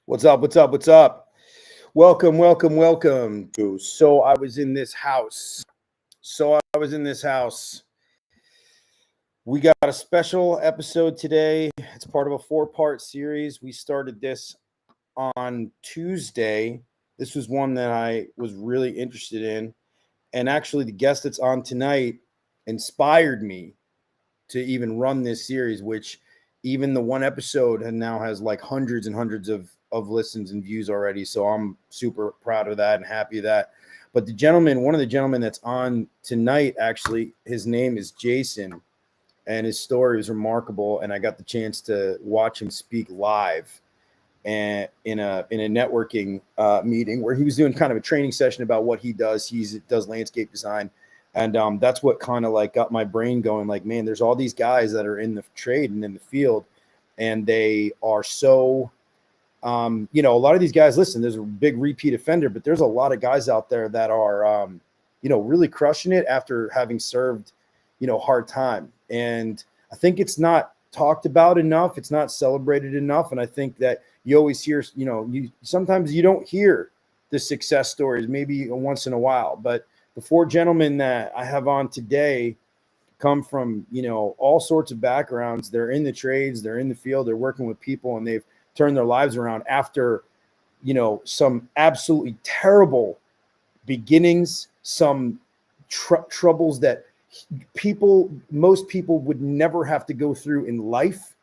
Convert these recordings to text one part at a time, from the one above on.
What's up? What's up? What's up? Welcome to So I Was in This House. We got a special episode today. It's part of a 4-part series. We started this on Tuesday. This was one that I was really interested in. And actually, the guest that's on tonight inspired me to even run this series, which even the one episode now has like hundreds and hundreds of listens and views already. So I'm super proud of that and happy of that. But one of the gentlemen that's on tonight, actually, his name is Jason, and his story is remarkable. And I got the chance to watch him speak live and in a networking meeting where he was doing kind of a training session about what he does. He does landscape design. And that's what kind of like got my brain going, like, man, there's all these guys that are in the trade and in the field, and they are so, a lot of these guys, listen, there's a big repeat offender, but there's a lot of guys out there that are, really crushing it after having served, hard time. And I think it's not talked about enough. It's not celebrated enough. And I think that you always hear, sometimes you don't hear the success stories, maybe once in a while, but the 4 gentlemen that I have on today come from, all sorts of backgrounds. They're in the trades, they're in the field, they're working with people, and they've turned their lives around after, some absolutely terrible beginnings, some troubles that most people would never have to go through in life.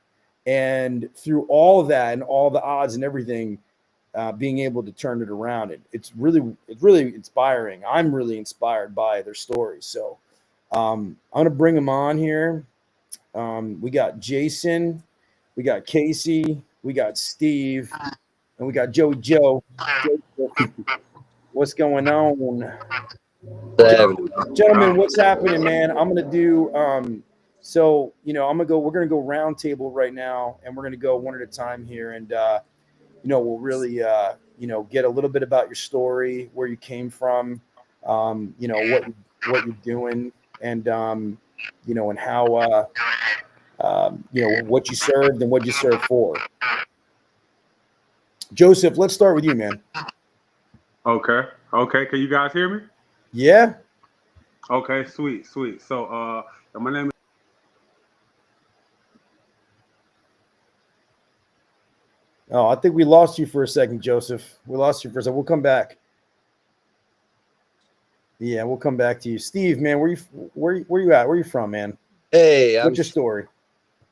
And through all of that and all the odds and everything, being able to turn it around. It's really inspiring. I'm really inspired by their stories. So I'm going to bring them on here. We got Jason, we got Casey, we got Steve, and we got Joey Joe. What's going on? Gentlemen, what's happening, man? I'm going to do, we're going to go round table right now, and we're going to go one at a time here. And, we'll really, get a little bit about your story, where you came from, what you're doing, and, and how, what you served and what you served for. Joseph, let's start with you, man. Okay. Can you guys hear me? Yeah. Okay, sweet, sweet. So, my name Oh, I think we lost you for a second, Joseph. We lost you for a second. We'll come back. Yeah, we'll come back to you, Steve. Man, where you at? Where you from, man? Hey, What's your story?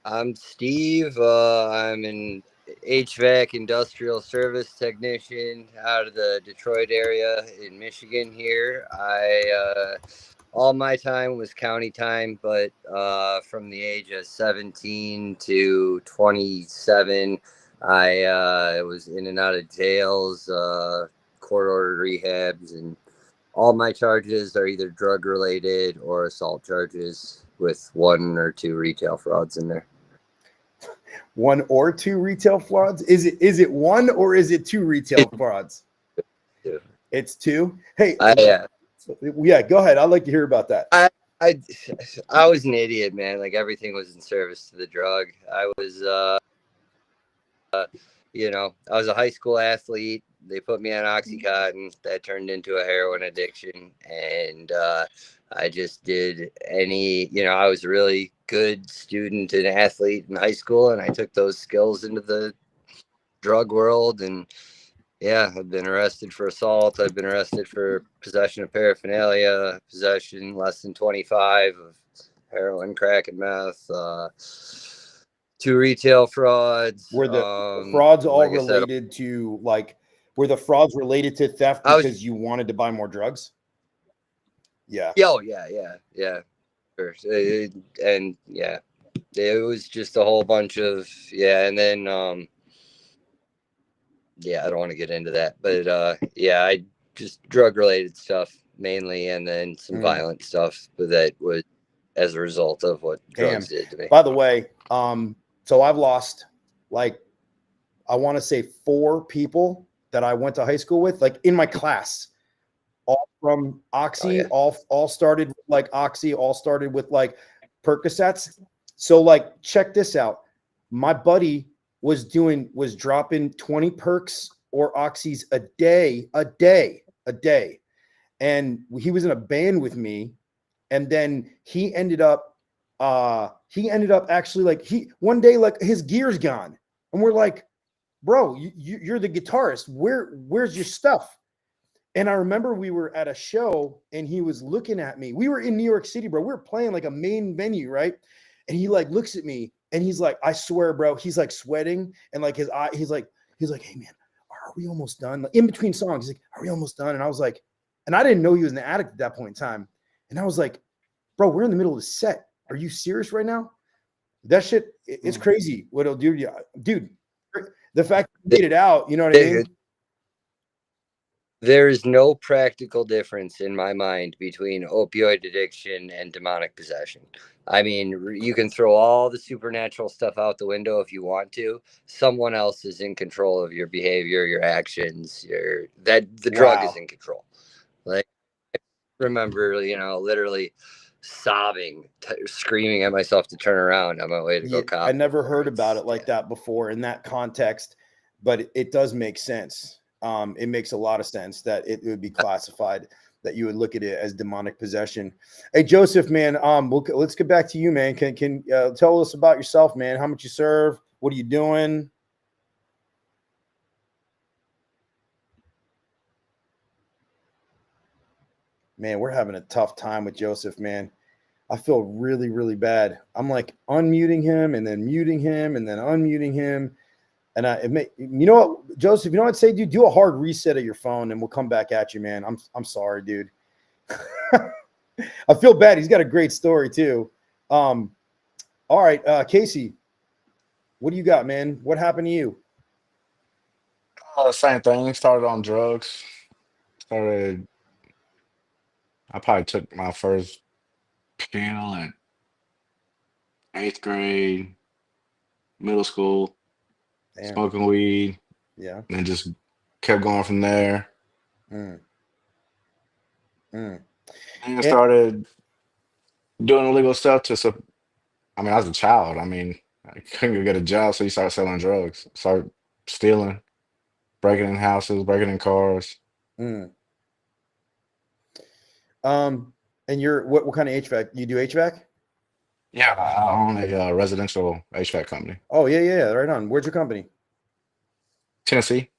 I'm Steve. I'm an HVAC industrial service technician out of the Detroit area in Michigan. Here, I all my time was county time, but from the age of 17 to 27, I was in and out of jails, court ordered rehabs, and all my charges are either drug related or assault charges with one or two retail frauds in there. One or two retail frauds? Is it one or is it two retail frauds? Two. It's two. Hey, yeah, go ahead. I'd like to hear about that. I was an idiot, man. Like everything was in service to the drug. I was I was a high school athlete. They put me on Oxycontin. That turned into a heroin addiction. And I just did I was a really good student and athlete in high school. And I took those skills into the drug world. And yeah, I've been arrested for assault. I've been arrested for possession of paraphernalia, possession less than 25 of heroin, crack, and meth. Two retail frauds. Were the frauds all like related to were the frauds related to theft because you wanted to buy more drugs? Yeah. Oh, yeah. Sure. And yeah, it was just a whole bunch of and then I don't want to get into that, but I just drug related stuff mainly, and then some violent stuff, but that was as a result of what drugs did to me. By the way, so I've lost I want to say 4 people that I went to high school with, in my class, all from Oxy. All started with Oxy, all started with Percocets. So check this out. My buddy was dropping 20 perks or oxys a day. And he was in a band with me. And then he ended up actually one day, his gear's gone. And we're like, bro, you're the guitarist. Where's your stuff? And I remember we were at a show and he was looking at me. We were in New York City, bro. We were playing a main venue, right? And he looks at me and he's like, I swear, bro, he's sweating and his eye, he's like, hey man, are we almost done? In between songs, he's like, are we almost done? And I was like, and I didn't know he was an addict at that point in time. And I was like, bro, we're in the middle of the set. Are you serious right now? That shit, it's crazy what it'll do to you. Dude, the fact that you get it out, you know what I mean? There is no practical difference in my mind between opioid addiction and demonic possession. I mean, you can throw all the supernatural stuff out the window if you want to. Someone else is in control of your behavior, your actions, the drug is in control. I remember, literally sobbing, screaming at myself to turn around on my way to go cop. I never heard about it like that before in that context, but it does make sense. It makes a lot of sense that it would be classified, that you would look at it as demonic possession. Hey, Joseph, man, let's get back to you, man. Can tell us about yourself, man? How much you serve? What are you doing? Man, we're having a tough time with Joseph, man. I feel really, really bad. I'm unmuting him and then muting him and then unmuting him. And you know what, Joseph, you know what I'd say, dude? Do a hard reset of your phone and we'll come back at you, man. I'm sorry, dude. I feel bad. He's got a great story too. All right, Casey, what do you got, man? What happened to you? Same thing. Started on drugs. I probably took my first pill in 8th grade, middle school, smoking weed. Yeah. And just kept going from there. And started doing illegal stuff I was a child. I couldn't get a job, so you start selling drugs, start stealing, breaking in houses, breaking in cars. And you're what kind of HVAC? You do HVAC? Yeah, I own a residential HVAC company. Oh yeah, right on. Where's your company? Tennessee.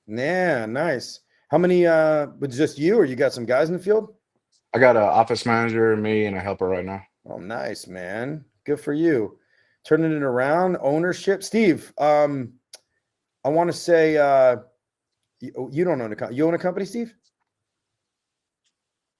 Yeah, nice. How many was it just you or you got some guys in the field? I got an office manager, me, and a helper right now. Oh, nice, man. Good for you. Turning it around, ownership. Steve, I want to say you don't own a company. You own a company, Steve?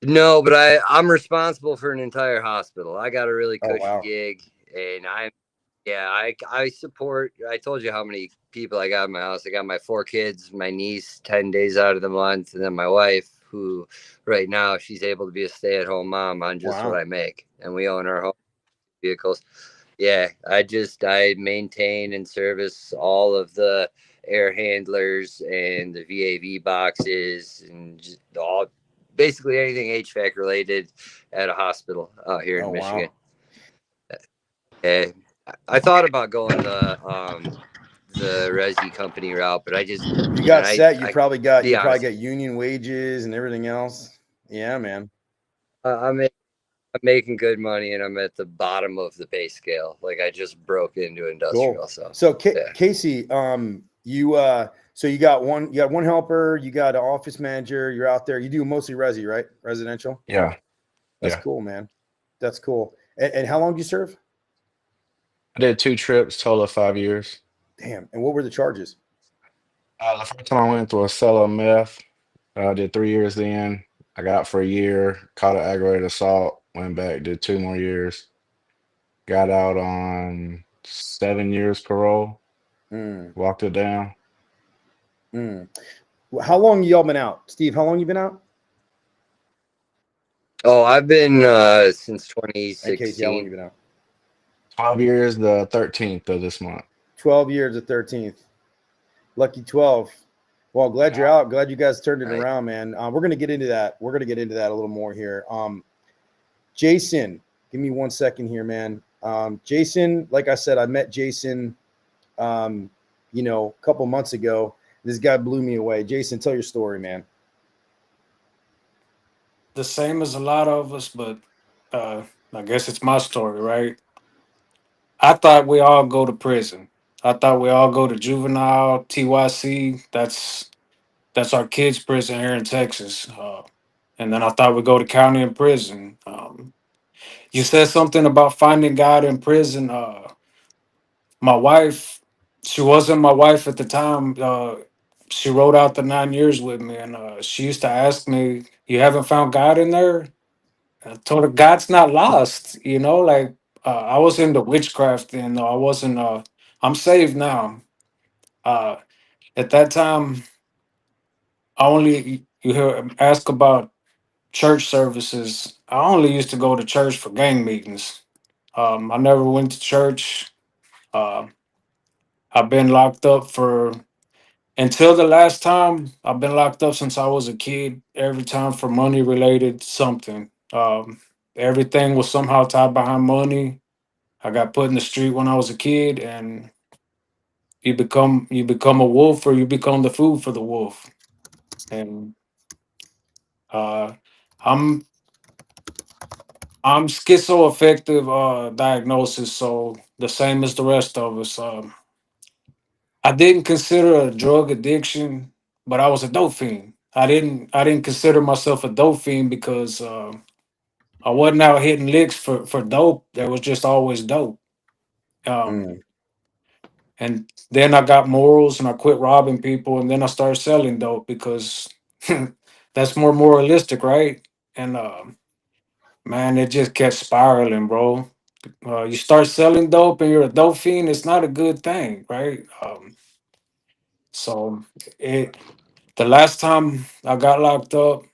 No, but I'm responsible for an entire hospital. I got a really Oh cushy wow. gig, and I support. I told you how many people I got in my house. I got my 4 kids, my niece 10 days out of the month, and then my wife, who right now she's able to be a stay-at-home mom on just what Wow. I make, and we own our home vehicles. Yeah, I maintain and service all of the air handlers and the VAV boxes and just all basically anything HVAC related at a hospital out here Oh in Michigan. wow. And I thought about going the resi company route, but I just You man, got set. You I probably be honest, got union wages and everything else. Yeah, man. I'm I'm making good money and I'm at the bottom of the pay scale. Like I just broke into Cool. industrial, so So yeah. Casey, you so you got one helper, you got an office manager, you're out there. You do mostly resi, right? Residential. Yeah, That's yeah. cool, man. That's cool. And how long do you serve? I did 2 trips, total of 5 years. Damn. And what were the charges? The first time I went to a cell of meth, I did 3 years then. I got out for a year, caught an aggravated assault, went back, did 2 more years, got out on 7 years parole, Mm, walked it down. mm. How long y'all been out, Steve? How long you been out? Oh, I've been since And Casey, how long you 2016. been out? 12 years, the 13th of this month. 12 years, the 13th. Lucky 12. Well, glad you're Yeah. out. Glad you guys turned it Right. around, man. We're gonna get into that. We're gonna get into that a little more here. Jason, give me 1 second here, man. Jason, like I said, I met Jason, a couple months ago. This guy blew me away. Jason, tell your story, man. The same as a lot of us, but I guess it's my story, right? I thought we all go to prison. I thought we all go to juvenile, TYC. That's our kids' prison here in Texas. And then I thought we go to county and prison. You said something about finding God in prison. My wife, she wasn't my wife at the time. She wrote out the 9 years with me, and she used to ask me, "You haven't found God in there?" I told her God's not lost, like I was into witchcraft then though. I wasn't I'm saved now. Uh at that time I only you hear ask about church services. I only used to go to church for gang meetings. I never went to church. Uh I've been locked up for until the last time. I've been locked up since I was a kid, every time for money related something. Everything was somehow tied behind money. I got put in the street when I was a kid, and you become a wolf, or you become the food for the wolf. And uh, I'm I'm schizoaffective diagnosis, so the same as the rest of us. I didn't consider a drug addiction, but I was a dope fiend. I didn't consider myself a dope fiend because I wasn't out hitting licks for dope. There was just always dope. Um, Mm, And then I got morals and I quit robbing people, and then I started selling dope because that's more moralistic, right? And man, it just kept spiraling, bro. You start selling dope and you're a dope fiend, it's not a good thing, right? So it the last time I got locked up,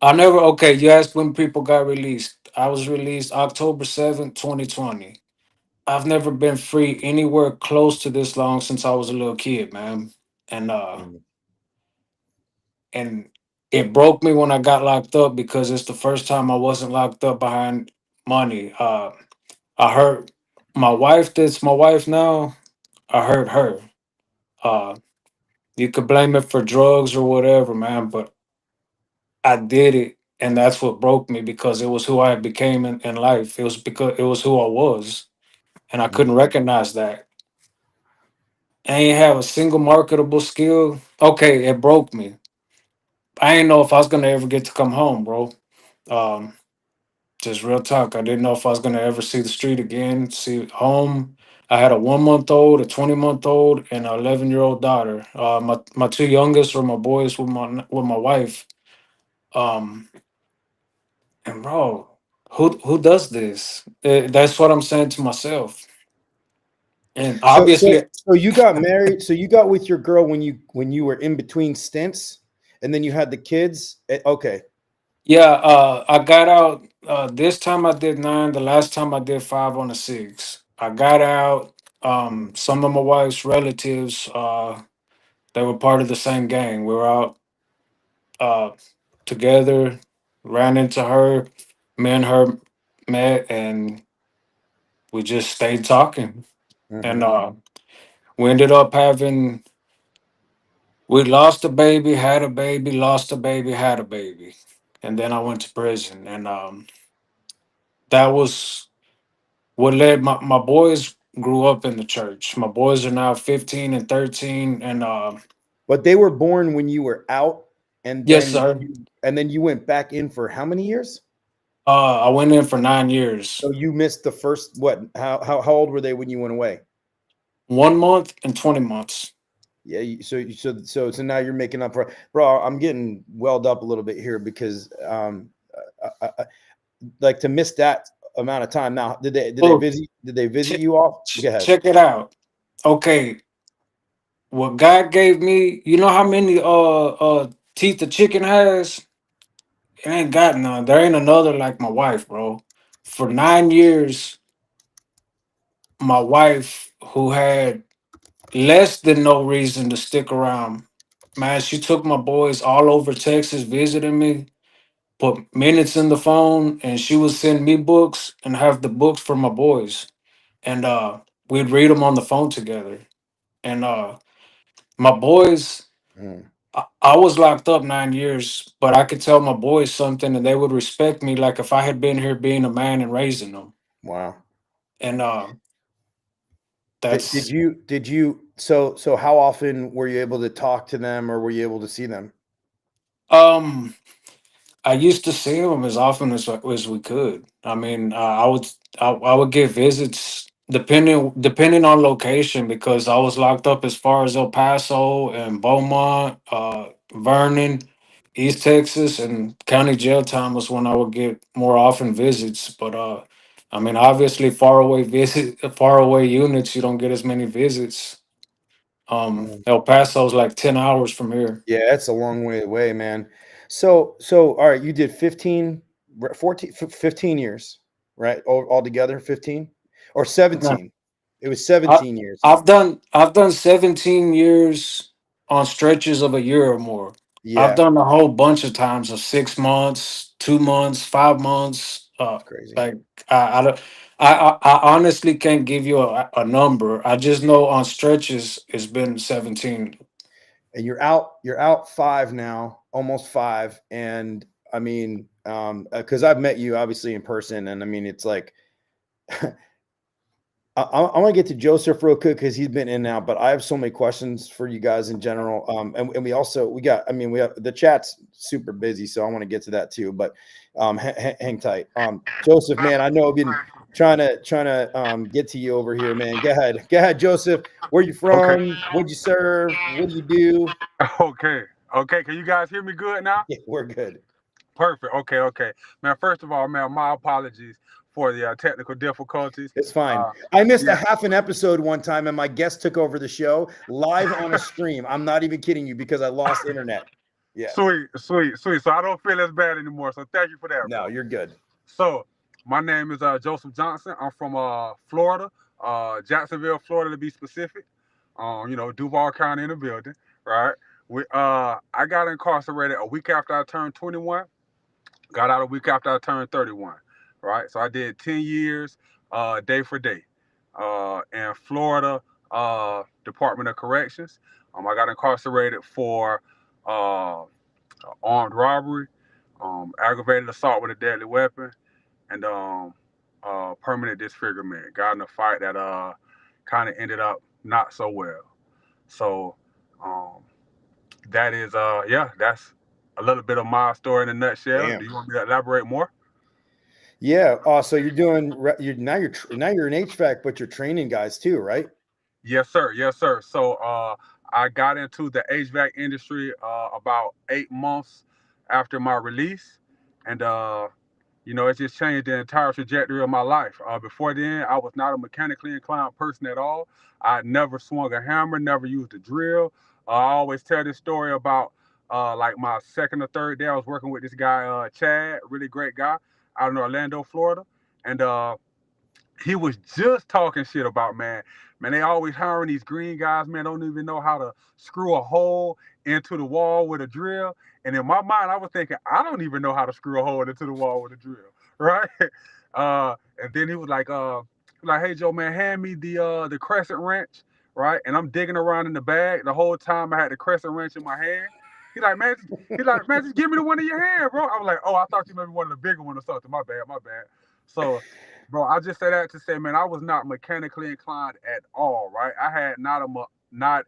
I never okay, you asked when people got released. I was released October 7th, 2020. I've never been free anywhere close to this long since I was a little kid, man. And mm, and it broke me when I got locked up because it's the first time I wasn't locked up behind money. I hurt my wife. That's my wife now. I hurt her. Uh, you could blame it for drugs or whatever, man, but I did it and that's what broke me because it was who I became in life. It was because it was who I was, and I couldn't recognize that. I ain't have a single marketable skill. Okay, it broke me. I ain't know if I was gonna ever get to come home, bro. Um, just real talk. I didn't know if I was gonna ever see the street again, see home. I had a 1 month old, a 20 month old, and an 11-year old daughter. My two youngest were my boys with my wife. Um, and bro, who does this? That's what I'm saying to myself. And So so obviously, so you got married. So you got with your girl when you were in between stints, and then you had the kids. Okay. yeah, I got out. This time I did 9. The last time I did 5 on the 6. I got out. Mhm. Some of my wife's relatives, they were part of the same gang. We were out uh, together. Ran into her. Me and her met, and we just stayed talking. And Mhm. we ended up having. We lost a baby, had a baby, lost a baby, had a baby, and then I went to prison. And that was what led my boys grew up in the church. My boys are now 15 and 13, and But they were born when you were out, yes, sir. and then you went back in for how many years? I went in for 9 years. So you missed the first what? How old were they when you went away? 1 month and 20 months. Yeah. So now you're making up for, bro. I'm getting welled up a little bit here because like to miss that amount of time. Now, Look, did they visit check, you off? Go ahead. check it out. Okay, what God gave me, you know how many teeth a chicken has? It ain't got none. There ain't another like my wife, bro. For 9 years, my wife, who had less than no reason to stick around, man, she took my boys all over Texas visiting me, put minutes in the phone, and she would send me books and have the books for my boys. And we'd read them on the phone together. And my boys, Mm, I was locked up 9 years, but I could tell my boys something and they would respect me like if I had been here being a man and raising them. wow. And Did that's so how often were you able to talk to them or were you able to see them? um I used to see them as often as we could. I mean, I would get visits depending on location because I was locked up as far as El Paso and Beaumont, Vernon, East Texas, and county jail time was when I would get more often visits. But I mean, obviously, far away units, you don't get as many visits. Mm. El Paso's like 10 hours from here. Yeah, that's a long way away, man. So all right, you did 15, 14, 15 years, right? Altogether 15 or 17. It was I 17 years. I've done 17 years on stretches of a year or more. I've Yeah, done a whole bunch of times of 6 months, 2 months, 5 months. it's crazy. Like I don't I honestly can't give you a number. I just know on stretches it's been 17. And you're out 5 now, almost 5. And I mean, because I've met you obviously in person, and I mean, it's like I want to get to Joseph real quick because he's been in now, but I have so many questions for you guys in general. And we also we have the chat's super busy, so I want to get to that too. But hang tight, Joseph, man. I know I've been trying to get to you over here, man. Go ahead, Joseph. Where you Okay. from? What'd you serve? What do you do? Okay. Okay. Can you guys hear me good now? Yeah, we're good. Perfect. Okay. Okay. Man, first of all, man, my apologies for the technical difficulties. It's fine. Uh, I missed a yeah. half an episode one time, and my guest took over the show live on a stream. I'm not even kidding you because I lost internet. Yeah. Sweet, sweet, sweet. So I don't feel as bad anymore. So thank you for that, No, bro. you're good. So my name is Joseph Johnson. I'm from Florida, Jacksonville, Florida to be specific. Duval County in the building, right? I got incarcerated a week after I turned 21. Got out a week after I turned 31, right? So I did 10 years, day for day, in Florida Department of Corrections. I got incarcerated for uh, armed robbery, aggravated assault with a deadly weapon, and permanent disfigurement. Got in a fight that kind of ended up not so well. So um, that is yeah, that's a little bit of my story in a nutshell. Damn. Do you want me to elaborate more? Yeah. So you're doing you're now you're an HVAC, but you're training guys too, right? Yes, sir. Yes, sir. So I got into the HVAC industry about 8 months after my release, and it just changed the entire trajectory of my life. Before then, I was not a mechanically inclined person at all. I never swung a hammer, never used a drill. I always tell this story about like my second or third day. I was working with this guy, Chad, really great guy out in Orlando, Florida, and he was just talking shit about man, they always hiring these green guys, man, don't even know how to screw a hole into the wall with a drill. And in my mind, I was thinking, I don't even know how to screw a hole into the wall with a drill, right? And then he was like, hey Joe, man, hand me the crescent wrench, right? And I'm digging around in the bag the whole time. I had the crescent wrench in my hand. He like, man, just give me the one in your hand, bro. I was like, oh, I thought you maybe wanted the bigger one or something. My bad, my bad. So bro, I just say that to say, man, I was not mechanically inclined at all, right? I had not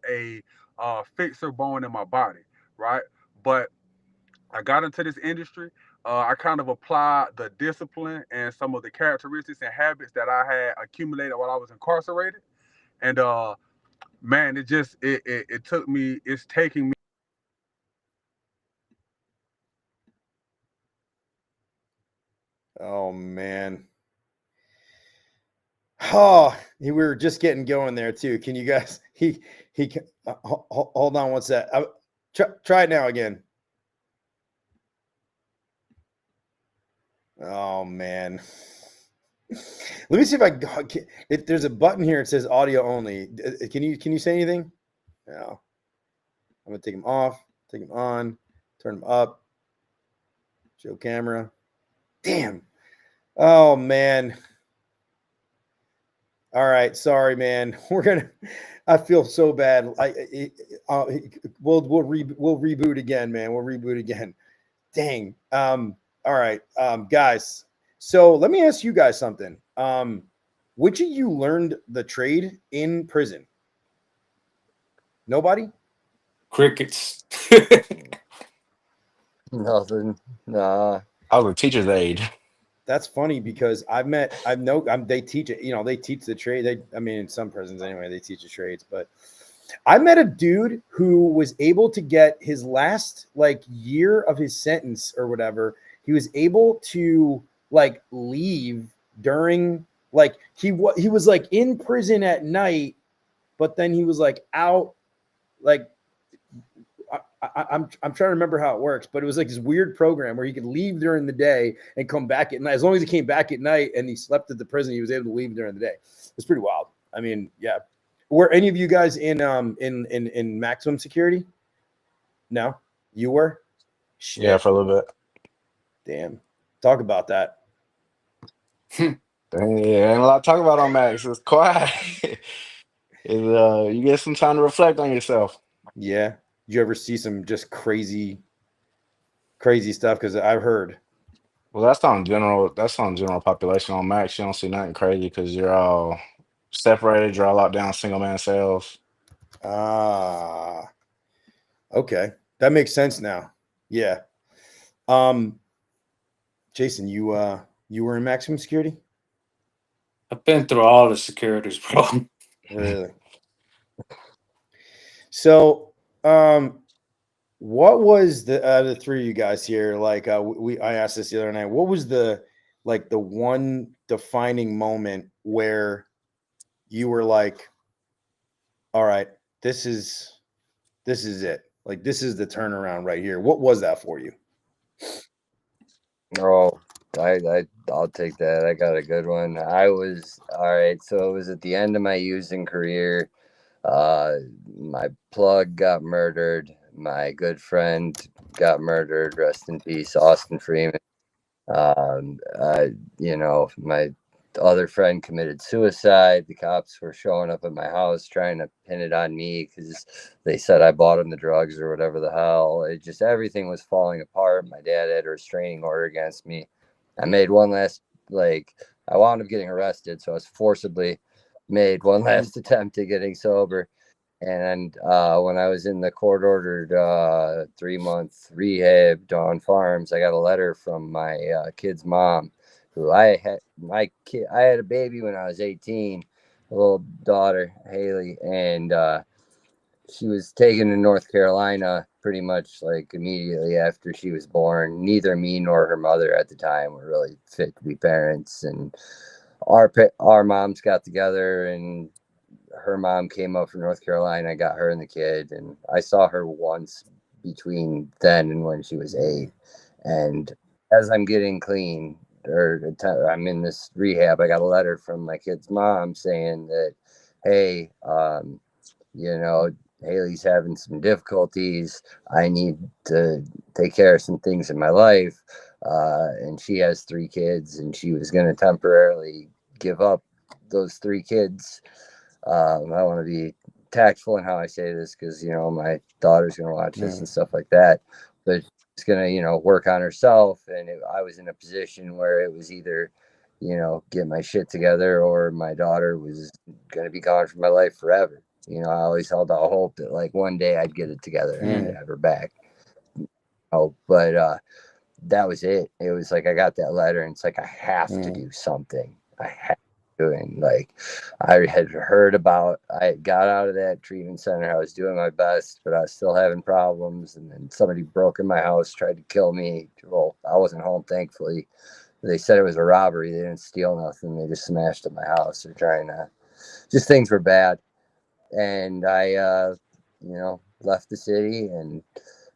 a fixer bone in my body, right? But I got into this industry. I kind of applied the discipline and some of the characteristics and habits that I had accumulated while I was incarcerated, and man, it took me. It's taking me. Oh man. Oh, we were just getting going there too. Can you guys? Hold on one sec. Try it now again. Oh man. Let me see if there's a button here. It says audio only. Can you say anything? No. I'm gonna take them off. Take them on. Turn them up. Show camera. Damn. Oh man. All right, sorry, man. I feel so bad. We'll reboot again, man. We'll reboot again. Dang. All right, guys. So let me ask you guys something. Which of you learned the trade in prison? Nobody? Crickets. Nothing. Nah. I was a teacher's aide. That's funny because they teach it. They teach the trade. In some prisons anyway, they teach the trades. But I met a dude who was able to get his last year of his sentence or whatever. He was able to leave during he was in prison at night, but then he was out I'm trying to remember how it works, but it was this weird program where he could leave during the day and come back at night. As long as he came back at night and he slept at the prison, he was able to leave during the day. It's pretty wild. Yeah. Were any of you guys in maximum security? No, you were. Shit. Yeah, for a little bit. Damn. Talk about that. Dang, yeah, ain't a lot to talk about on Max. It's quiet. You get some time to reflect on yourself. Yeah. Did you ever see some just crazy stuff? Because I've heard. Well, that's on general population. On Max, you don't see nothing crazy because you're all separated. You're all locked down, single man cells. Ah. Okay, that makes sense now. Yeah. Jason, you were in maximum security? I've been through all the securities, bro. Really? So, what was the three of you guys here? I asked this the other night. What was the one defining moment where you were like, all right, this is it. This is the turnaround right here. What was that for you? Oh, I'll take that. I got a good one. I was all right. So it was at the end of my using career. My plug got murdered. My good friend got murdered. Rest in peace, Austin Freeman. My the other friend committed suicide. The cops were showing up at my house trying to pin it on me because they said I bought him the drugs or whatever the hell. It just, everything was falling apart. My dad had a restraining order against me. I made one last, I wound up getting arrested, so I was forcibly made one last attempt at getting sober. And when I was in the court-ordered 3-month rehab, Dawn Farms, I got a letter from my kid's mom, who I had a baby when I was 18, a little daughter, Haley, and she was taken to North Carolina pretty much like immediately after she was born. Neither me nor her mother at the time were really fit to be parents, and our moms got together, and her mom came up from North Carolina. I got her and the kid, and I saw her once between then and when she was 8. And as I'm getting clean, or I'm in this rehab, I got a letter from my kid's mom saying that, hey, Haley's having some difficulties. I need to take care of some things in my life. And she has 3 kids, and she was going to temporarily give up those 3 kids. I want to be tactful in how I say this because, my daughter's going to watch this and stuff like that. But she's going to, work on herself. And I was in a position where it was either, get my shit together, or my daughter was going to be gone from my life forever. I always held out hope that one day I'd get it together and I'd have her back. But that was it. It was I got that letter, and it's I have to do something. I have to. And I had heard about, I got out of that treatment center. I was doing my best, but I was still having problems. And then somebody broke in my house, tried to kill me. Well, I wasn't home, thankfully. They said it was a robbery. They didn't steal nothing. They just smashed up my house. They're trying to, just things were bad. And I, left the city, and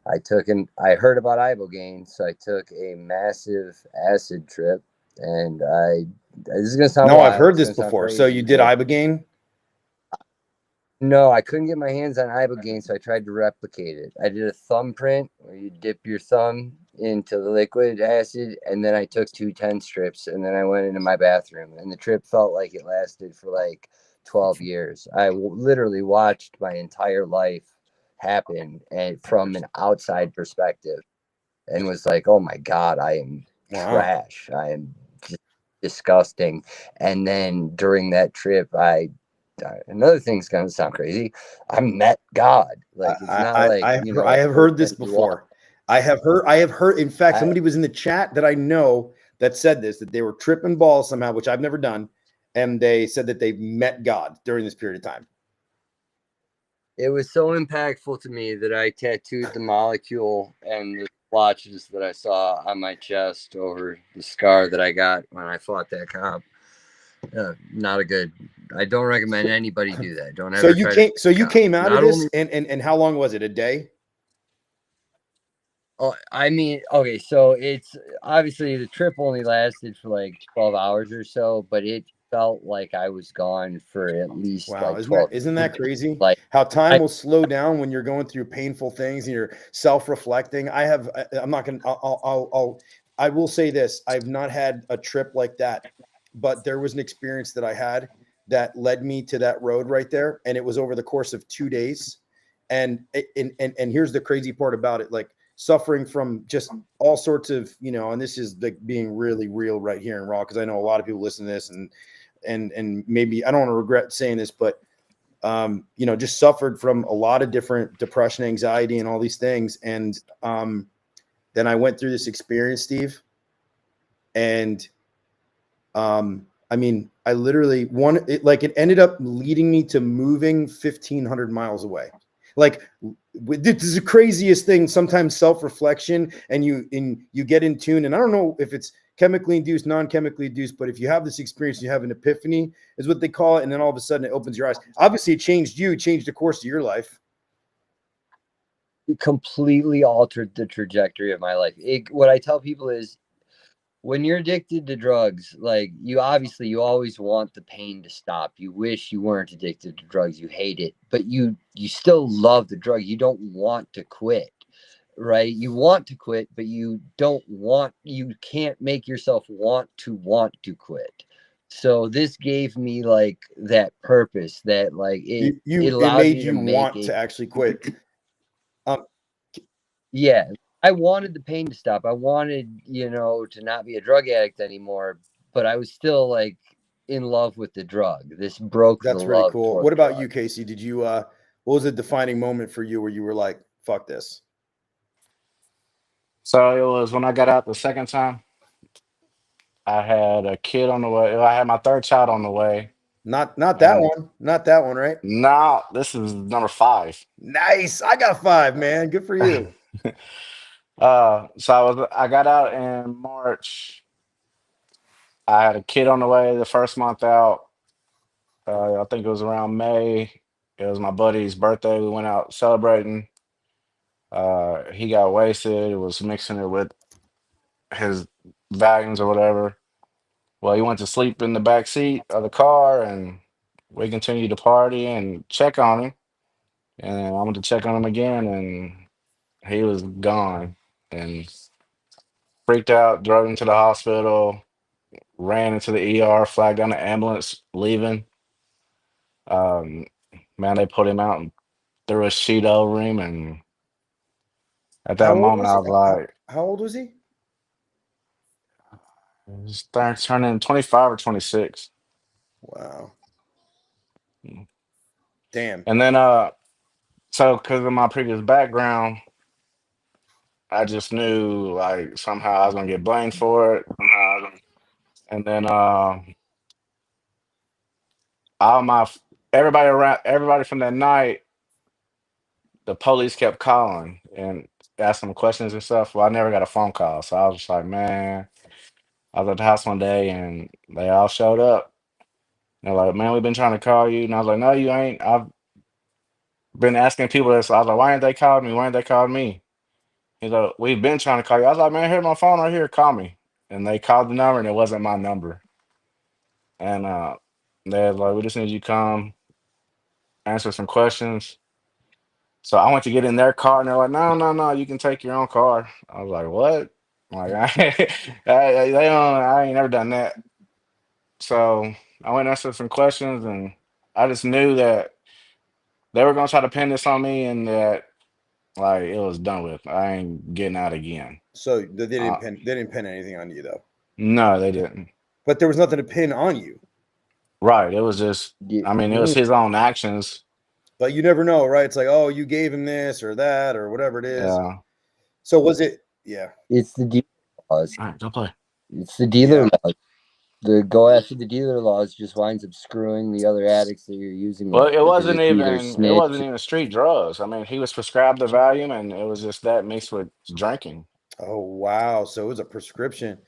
I heard about ibogaine, so I took a massive acid trip. And this is gonna sound wild. I've heard this before. So you did ibogaine? No, I couldn't get my hands on ibogaine, so I tried to replicate it. I did a thumbprint where you dip your thumb into the liquid acid, and then I took 2 10 strips, and then I went into my bathroom, and the trip felt like it lasted for 12 years. I literally watched my entire life happen, and from an outside perspective, and was oh my God, I am trash. I am just disgusting. And then during that trip, another thing's gonna sound crazy, I met God. It's not I have heard this before. I have heard, in fact, somebody was in the chat that I know that said this, that they were tripping balls somehow, which I've never done. And they said that they met God during this period of time. It was so impactful to me that I tattooed the molecule and the splotches that I saw on my chest over the scar that I got when I fought that cop. Not a good. I don't recommend anybody do that. Don't ever. You came out of this, and how long was it? A day? Oh, I mean, okay, so it's obviously the trip only lasted for 12 hours or so, but it felt like I was gone for at least 12. Isn't that crazy? How time will slow down when you're going through painful things and you're self-reflecting. I will say this. I've not had a trip like that, but there was an experience that I had that led me to that road right there. And it was over the course of 2 days. And here's the crazy part about it. Suffering from just all sorts of, and this is being really real right here in raw, because I know a lot of people listen to this and maybe I don't want to regret saying this, but just suffered from a lot of different depression, anxiety, and all these things. And then I went through this experience, Steve, and I literally it ended up leading me to moving 1,500 miles away. This is the craziest thing. Sometimes self-reflection, and you get in tune. And I don't know if it's chemically induced, non-chemically induced, but if you have this experience, you have an epiphany, is what they call it. And then all of a sudden it opens your eyes. Obviously it changed the course of your life. It completely altered the trajectory of my life. What I tell people is, when you're addicted to drugs, you always want the pain to stop. You wish you weren't addicted to drugs. You hate it, but you still love the drug. You don't want to quit, right? You want to quit, but you can't make yourself want to quit. So this gave me like that purpose that like it It allowed made me to you make want to actually quit. Yeah, I wanted the pain to stop. I wanted, to not be a drug addict anymore, but I was still like in love with the drug. This broke the That's really love cool. toward What about drug. you, Casey? Did you what was a defining moment for you where you were like, fuck this? So it was when I got out the second time. I had a kid on the way. I had my third child on the way, Not that and one. Not that one, right? now this is number 5. Nice. I got 5, man. Good for you. So I got out in March. I had a kid on the way the first month out. I think it was around May. It was my buddy's birthday. We went out celebrating. He got wasted. It was mixing it with his volumes or whatever. Well, he went to sleep in the back seat of the car, and we continued to party and check on him. And I went to check on him again, and he was gone. And freaked out, drove him to the hospital, ran into the ER, flagged down the ambulance, leaving. Um, Man, they put him out and threw a sheet over him. And at How that old moment, was I he? was like, How old was he? he's turning 25 or 26. Wow. Damn. And then, so because of my previous background, I just knew like somehow I was gonna get blamed for it. And then, all my everybody around, everybody from that night, the police kept calling and asking questions and stuff. Well, I never got a phone call, so I was just like, man. I was at the house one day and they all showed up. They're like, man, we've been trying to call you. And I was like, no, you ain't. I've been asking people this. I was like, why ain't they called me? Why ain't they called me? He's like, we've been trying to call you. I was like, man, here's my phone right here. Call me. And they called the number and it wasn't my number. And they was like, we just need you to come answer some questions. So I went to get in their car and they're like, no, no, no, you can take your own car. I was like, what? Like, I ain't never done that. So I went and answered some questions and I just knew that they were gonna try to pin this on me and that like it was done with. I ain't getting out again. So they Uh, didn't pin anything on you though. no, they didn't. But there was nothing to pin on you. Right. It was just, I mean, it was his own actions. But you never know, right? It's like, oh, you gave him this or that or whatever it is. Yeah. So was it? Yeah. It's the dealer laws. All right, don't play. It's the dealer Yeah. laws. The go after the dealer laws just winds up screwing the other addicts that you're using Well, with it because wasn't it's either even it snitch. wasn't even street drugs. I mean, he was prescribed the Valium and it was just that mixed with drinking. Oh wow. So it was a prescription.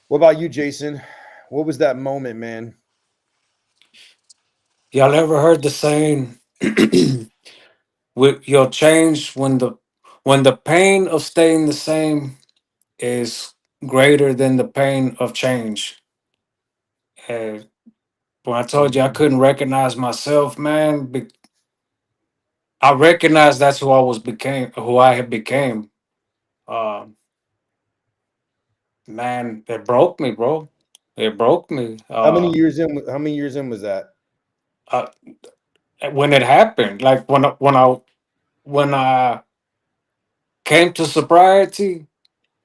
What about you, Jason? What was that moment, man? Y'all ever heard the saying, with you'll change when the pain of staying the same is greater than the pain of change. And when I told you I couldn't recognize myself, man, I recognized that's who I had became. Uh, man, it broke me, bro. It broke me. How many years in was that? Uh, when it happened, like when I came to sobriety,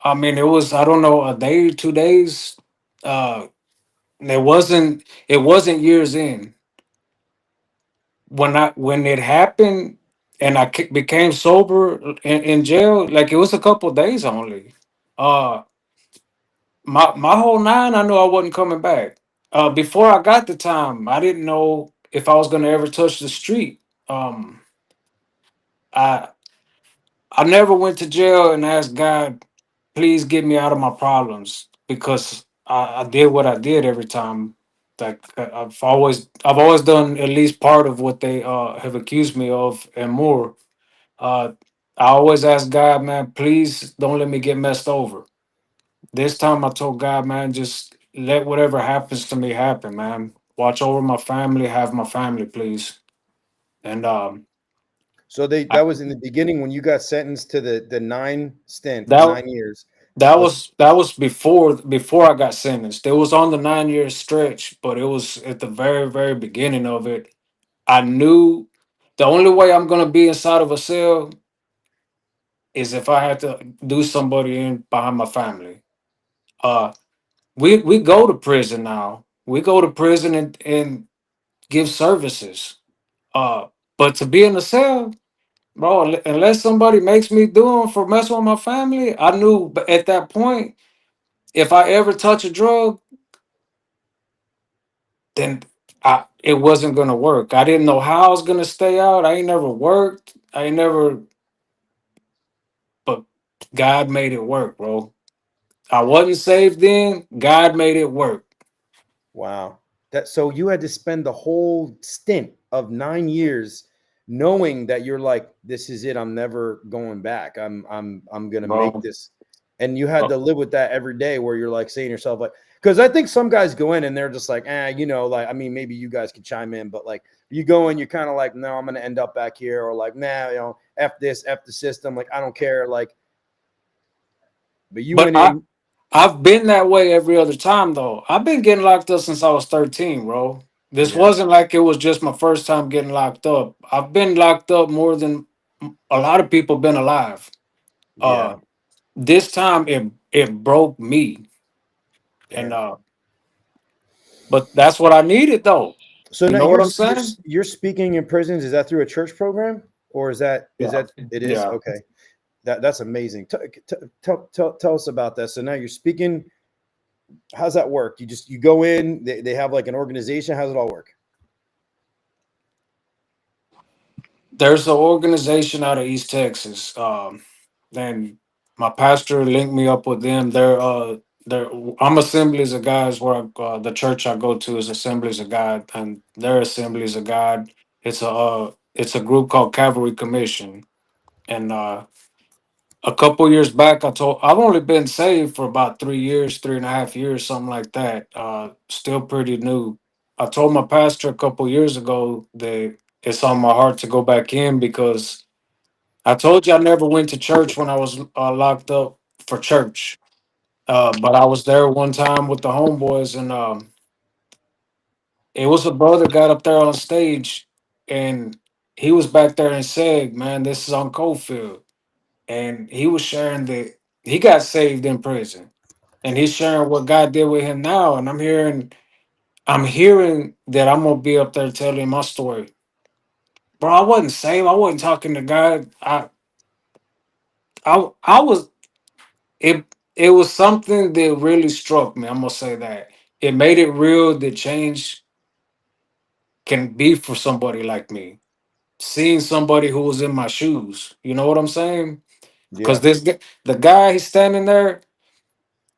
I mean, it was, I don't know, a day, 2 days. Uh, it wasn't years in when it happened, and became sober in jail. Like it was a couple days only. Uh, my whole nine, I knew I wasn't coming back. Before I got the time, I didn't know if I was gonna ever touch the street. Um, I I never went to jail and asked God, please get me out of my problems because I did what I did every time. Like I've always done at least part of what they have accused me of and more. Uh, I always ask God, man, please don't let me get messed over. This time I told God, man, just let whatever happens to me happen, man. Watch over my family, have my family, please. And So I, that was in the beginning when you got sentenced to the 9 stint, that 9 years. That was before I got sentenced. It was on the 9 year stretch, but it was at the very beginning of it. I knew the only way I'm gonna be inside of a cell is if I had to do somebody in behind my family. Uh, we go to prison now. We go to prison and give services. Uh, but to be in a cell, bro, unless somebody makes me do them for messing with my family, I knew at that point if I ever touch a drug, then it wasn't gonna work. I didn't know how I was gonna stay out. I ain't never worked. I ain't never, but God made it work, bro. I wasn't saved then. God made it work. Wow. That so you had to spend the whole stint of 9 years knowing that you're like, this is it. I'm never going back. I'm gonna make Bro. this. And you had to live with that every day where you're like saying to yourself, like, because I think some guys go in and they're just like, like, I mean, maybe you guys could chime in, but like you go in, you're kind of like, no, I'm gonna end up back here, or like, nah, F this, F the system, like I don't care. Like, but you But went in, I've been that way every other time though. I've been getting locked up since I was 13, bro. This yeah, wasn't like it was just my first time getting locked up. I've been locked up more than a lot of people been alive. yeah. This time it broke me. And Damn. but that's what I needed though. So You now know what you're I'm you're saying? you're speaking in prisons. Is that through a church program, or is Yeah. that it is? Yeah. Okay, that's amazing. Tell us about that. So now you're speaking. How's that work? You go in. They have like an organization. How's it all work? There's an organization out of East Texas. And my pastor linked me up with them. They're I'm Assemblies of God's where the church I go to is Assemblies of God, and their Assemblies of God. It's a group called Cavalry Commission, and a couple years back, I've only been saved for about 3 years, 3.5 years, something like that. Still pretty new. I told my pastor a couple years ago that it's on my heart to go back in because I told you I never went to church when I was locked up for church. But I was there one time with the homeboys, and it was a brother got up there on stage, and he was back there and said, "Man, this is on Cofield," and he was sharing that he got saved in prison, and he's sharing what God did with him now, and I'm hearing that I'm gonna be up there telling my story, bro. I wasn't saved. I wasn't talking to God. I was it. It was something that really struck me. I'm gonna say that it made it real. That change can be for somebody like me. Seeing somebody who was in my shoes, you know what I'm saying? Because Yeah. the guy he's standing there,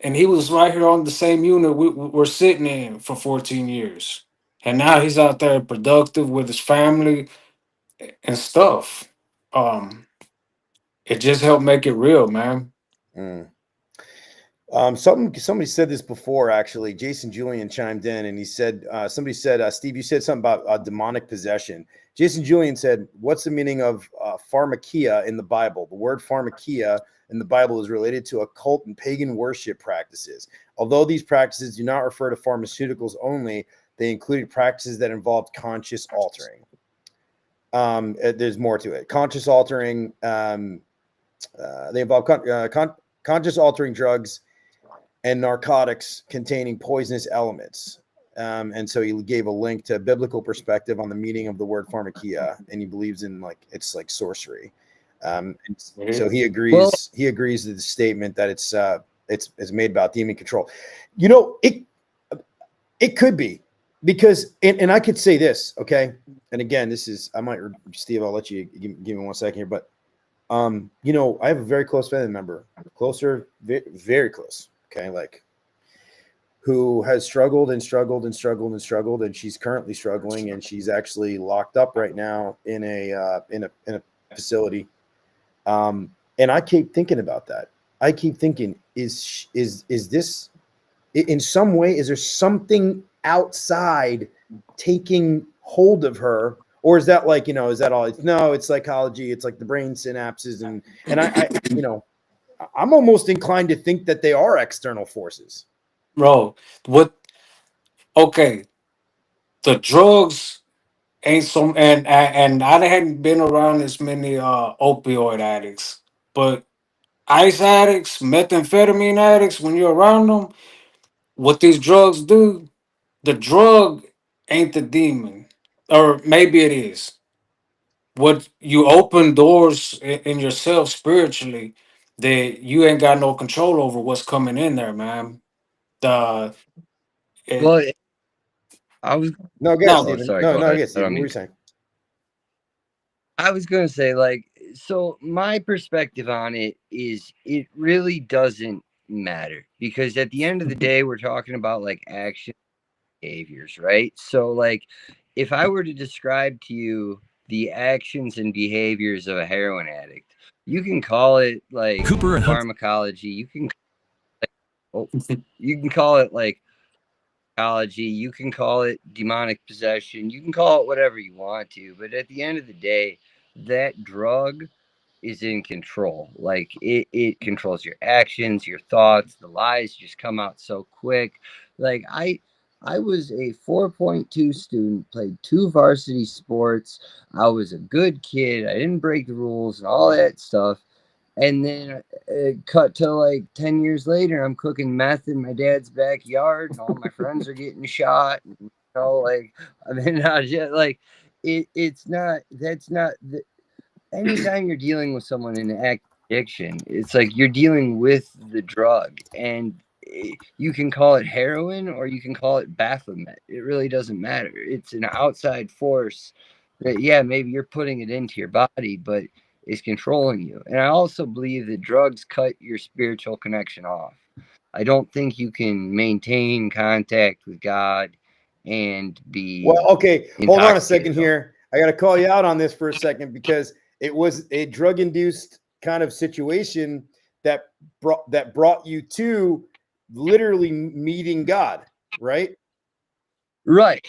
and he was right here on the same unit we're sitting in for 14 years. And now he's out there productive with his family and stuff. Um, it just helped make it real, man. Mm. Somebody said this before. Actually, Jason Julian chimed in and he said, somebody said, Steve, you said something about demonic possession. Jason Julian said, "What's the meaning of pharmakia in the Bible? The word pharmakia in the Bible is related to occult and pagan worship practices. Although these practices do not refer to pharmaceuticals only, they included practices that involved conscious altering. There's more to it. Conscious altering. They involve conscious altering drugs and narcotics containing poisonous elements." And so he gave a link to a biblical perspective on the meaning of the word pharmakia, and he believes in like it's like sorcery. And so he Well, agrees. He agrees to the statement that it's made about demon control. You know, it could be because and I could say this, okay. And again, this is I might Steve. I'll let you give me 1 second here, but I have a very close family member, closer, very close. Okay, like who has struggled and struggled and struggled and struggled, and she's currently struggling, and she's actually locked up right now in a facility. And I keep thinking about that. I keep thinking, is this in some way? Is there something outside taking hold of her? Or is that like, is that all? No, it's psychology. It's like the brain synapses. And I I'm almost inclined to think that they are external forces. Bro, what? Okay, the drugs ain't some, and I hadn't been around as many opioid addicts, but ice addicts, methamphetamine addicts, when you're around them, what these drugs do, the drug ain't the demon, or maybe it is. What you open doors in yourself spiritually that you ain't got no control over what's coming in there, man. The it, Well, I was No, go ahead, now oh Steven. sorry, No, go no, go ahead. ahead, I don't Steven. What were mean you saying? I was gonna say, like, so my perspective on it is it really doesn't matter because at the end of the day, we're talking about like action behaviors, right? So, like, if I were to describe to you the actions and behaviors of a heroin addict, you can call it like Cooper and Hunt. pharmacology. You can call it like psychology. You can call it demonic possession. You can call it whatever you want to. But at the end of the day, that drug is in control. Like it controls your actions, your thoughts. The lies just come out so quick. Like I was a 4.2 student, played 2 varsity sports. I was a good kid. I didn't break the rules and all that stuff. And then cut to like 10 years later, I'm cooking meth in my dad's backyard, and all my friends are getting shot. And, like, I mean, I just, like, it's not, that's not, anytime you're dealing with someone in active addiction, it's like you're dealing with the drug. And you can call it heroin or you can call it Baphomet. It really doesn't matter. It's an outside force that, yeah, maybe you're putting it into your body, but is controlling you. And I also believe that drugs cut your spiritual connection off. I don't think you can maintain contact with God and be Well, okay, hold on a second intoxicated. here. I got to call you out on this for a second because it was a drug-induced kind of situation that brought you to literally meeting God, right? Right.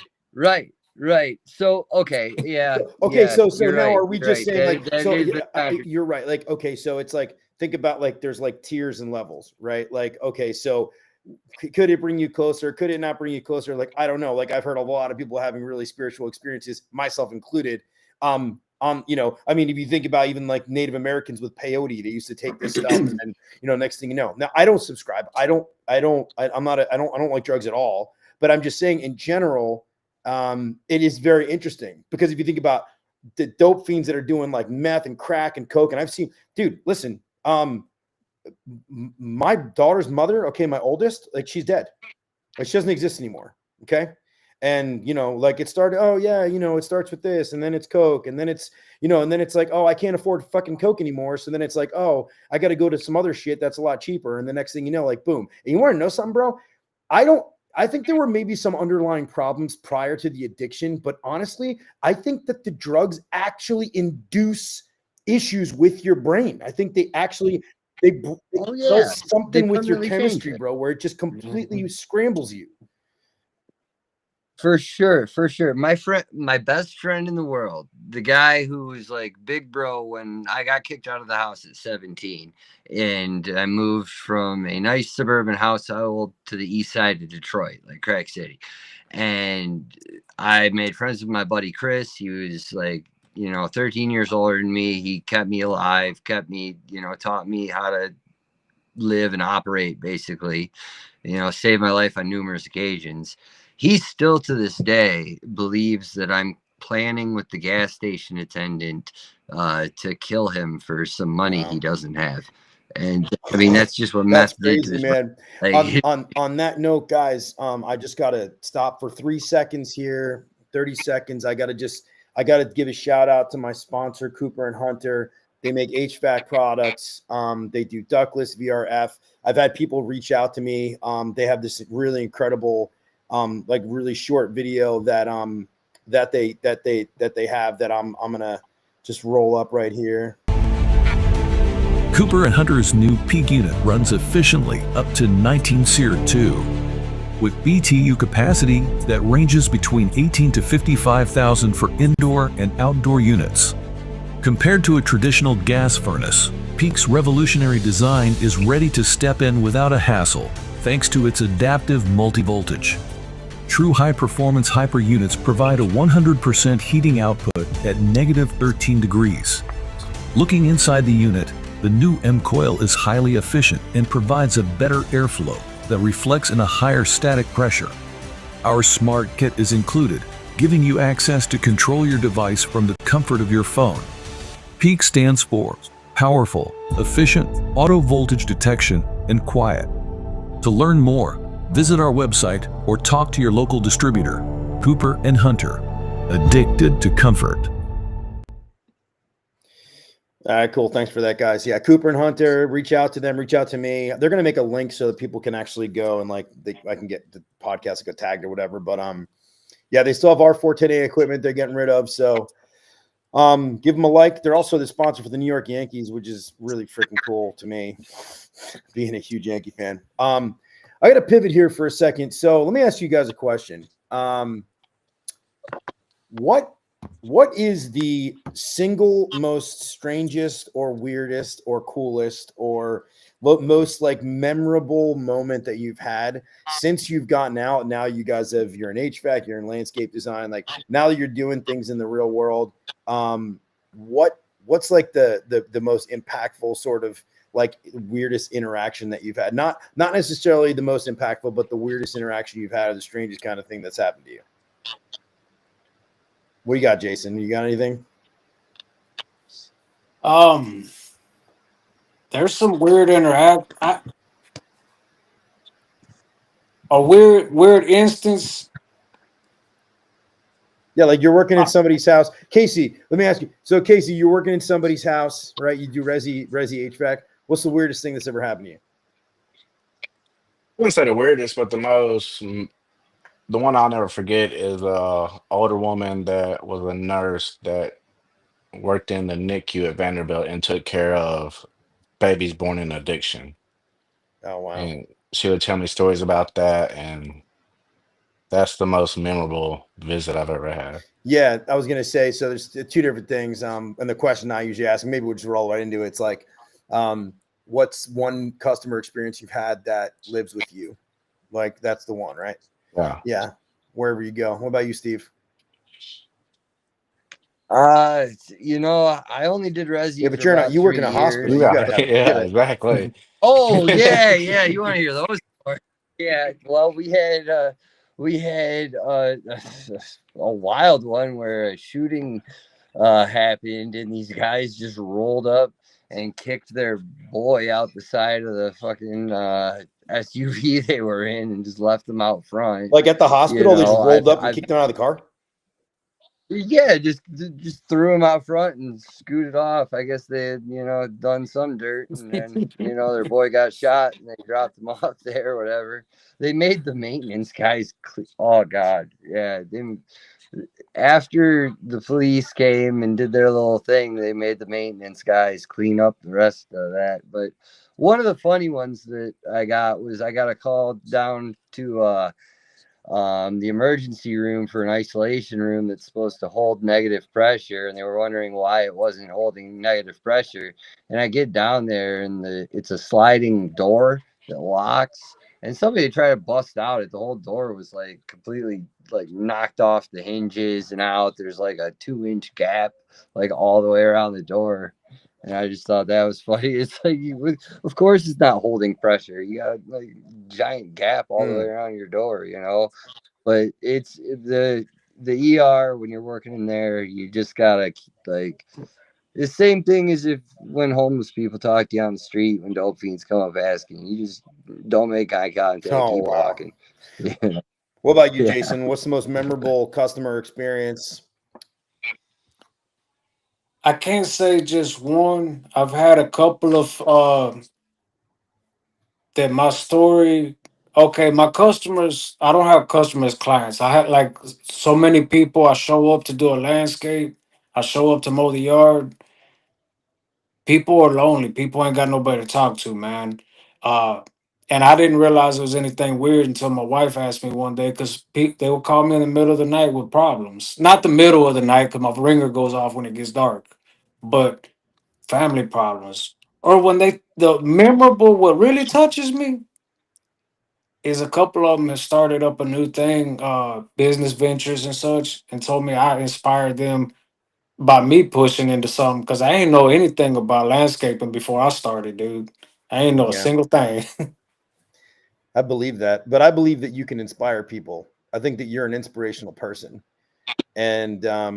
So, okay, yeah, Okay, yeah, so you're now right. are we You're just right. saying like That so? is the You're right. Like okay, so it's like think about like there's like tiers and levels, right? Like okay, so could it bring you closer? Could it not bring you closer? Like I don't know. Like I've heard a lot of people having really spiritual experiences, myself included. You know, I mean, if you think about even like Native Americans with peyote, they used to take this stuff, and then you know, next thing you know. Now I don't subscribe. I'm not. I don't like drugs at all. But I'm just saying, in general, it is very interesting because if you think about the dope fiends that are doing like meth and crack and coke, and I've seen, dude, listen, my daughter's mother, okay, my oldest, like she's dead. Like she doesn't exist anymore. Okay. And you know, like it started, oh yeah, you know, it starts with this, and then it's coke, and then it's, you know, and then it's like, oh, I can't afford fucking coke anymore. So then it's like, oh, I got to go to some other shit that's a lot cheaper. And the next thing you know, like boom. And you want to know something, bro? I think there were maybe some underlying problems prior to the addiction, but honestly, I think that the drugs actually induce issues with your brain. I think they actually they Oh does yeah, they something with your permanently change chemistry, it. bro, where it just completely scrambles you. For sure. My best friend in the world, the guy who was like big bro when I got kicked out of the house at 17, and I moved from a nice suburban household to the east side of Detroit, like Crack City, and I made friends with my buddy Chris. He was like, 13 years older than me. He kept me alive, kept me, taught me how to live and operate, basically, saved my life on numerous occasions. He still to this day believes that I'm planning with the gas station attendant to kill him for some money he doesn't have. And I mean, that's just what That's meth did to crazy, his man. like, On that note, guys, I just gotta stop for 3 seconds here. 30 seconds. I gotta give a shout out to my sponsor, Cooper and Hunter. They make HVAC products. They do ductless VRF. I've had people reach out to me. They have this really incredible, like really short video that they have that I'm gonna just roll up right here. Cooper and Hunter's new peak unit runs efficiently up to 19 SEER 2 with BTU capacity that ranges between 18 to 55,000 for indoor and outdoor units. Compared to a traditional gas furnace, Peak's revolutionary design is ready to step in without a hassle thanks to its adaptive multi-voltage. True high-performance hyper units provide a 100% heating output at negative 13 degrees. Looking inside the unit, the new M-Coil is highly efficient and provides a better airflow that reflects in a higher static pressure. Our Smart Kit is included, giving you access to control your device from the comfort of your phone. Peak stands for powerful, efficient, auto voltage detection, and quiet. To learn more, visit our website or talk to your local distributor. Cooper and Hunter, addicted to comfort. All right, cool. Thanks for that, guys. Yeah, Cooper and Hunter, reach out to them, reach out to me. They're going to make a link so that people can actually go and I can get the podcast get tagged or whatever. But yeah, they still have our 410A equipment they're getting rid of. So give them a like. They're also the sponsor for the New York Yankees, which is really freaking cool to me, being a huge Yankee fan. I got to pivot here for a second. So let me ask you guys a question. What is the single most strangest or weirdest or coolest or most memorable moment that you've had since you've gotten out? Now you guys you're in HVAC, you're in landscape design. Like now that you're doing things in the real world, what's like the most impactful sort of like weirdest interaction that you've had? Not necessarily the most impactful, but the weirdest interaction you've had or the strangest kind of thing that's happened to you. What do you got, Jason? You got anything? There's some weird a weird instance. Yeah, like you're working in somebody's house. Casey, let me ask you. So, Casey, you're working in somebody's house, right? You do resi HVAC. What's the weirdest thing that's ever happened to you? I wouldn't say the weirdest, but the one I'll never forget is a older woman that was a nurse that worked in the NICU at Vanderbilt and took care of babies born in addiction. Oh, wow. And she would tell me stories about that, and that's the most memorable visit I've ever had. Yeah, I was gonna say. So there's two different things. And the question I usually ask, and maybe we'll just roll right into it. It's like, what's one customer experience you've had that lives with you? Like that's the one, right? Yeah. Yeah. Wherever you go. What about you, Steve? I only did resi. Yeah, but you're not. You work in a hospital. You Yeah, gotta have. yeah, exactly. Oh yeah. You want to hear those? Yeah. Well, we had a wild one where a shooting happened, and these guys just rolled up and kicked their boy out the side of the fucking SUV they were in, and just left them out front. Like at the hospital, they just rolled up and kicked them out of the car. Yeah, just threw him out front and scooted off. I guess they had, done some dirt, and then, their boy got shot, and they dropped him off there, or whatever. They made the maintenance guys. Oh God, yeah. After the police came and did their little thing, they made the maintenance guys clean up the rest of that. But one of the funny ones that I got a call down to the emergency room for an isolation room that's supposed to hold negative pressure, and they were wondering why it wasn't holding negative pressure. And I get down there, and it's a sliding door that locks, and somebody tried to bust out it. The whole door was like completely like knocked off the hinges and out. There's like a 2-inch gap like all the way around the door. And I just thought that was funny. It's like, of course, it's not holding pressure. You got like giant gap all the way around your door, But it's the ER when you're working in there. You just gotta like the same thing as if when homeless people talk to you on the street when dope fiends come up asking. You just don't make eye contact. Keep walking. What about you, Jason? What's the most memorable customer experience? I can't say just one. I've had a couple of that my story. Okay, my customers, I don't have customers, clients. I had like so many people. I show up to do a landscape. I show up to mow the yard. People are lonely. People ain't got nobody to talk to, man. Uh, and I didn't realize there was anything weird until my wife asked me one day because they would call me in the middle of the night with problems. Not the middle of the night because my ringer goes off when it gets dark. but family problems. Or when the memorable, what really touches me is a couple of them have started up a new thing, business ventures and such, and told me I inspired them by me pushing into something because I ain't know anything about landscaping before I started, dude. I ain't know a Yeah, single thing. I believe that, but I believe that you can inspire people. I think that you're an inspirational person, and I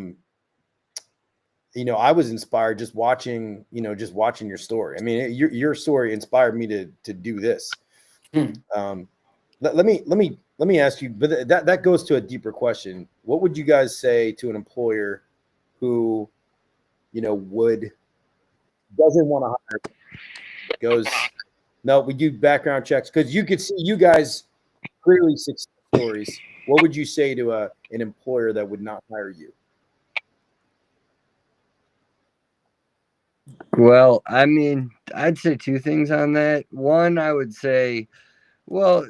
was inspired just watching, just watching your story. I mean, your story inspired me to do this. Hmm. Um, let me ask you, but that goes to a deeper question. What would you guys say to an employer who, would doesn't want to hire, goes, no, we do background checks because you could see you guys clearly success stories. What would you say to an employer that would not hire you? Well, I mean, I'd say two things on that. One, I would say, well,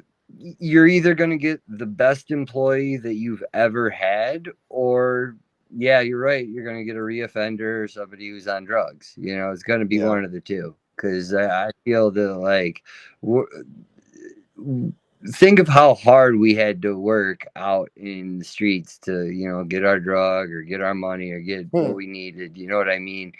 you're either going to get the best employee that you've ever had, or yeah, you're right, you're going to get a reoffender or somebody who's on drugs. It's going to be Yeah. one of the two. Because I feel that, like, think of how hard we had to work out in the streets to, get our drug or get our money or get what Hmm. we needed. You know what I mean?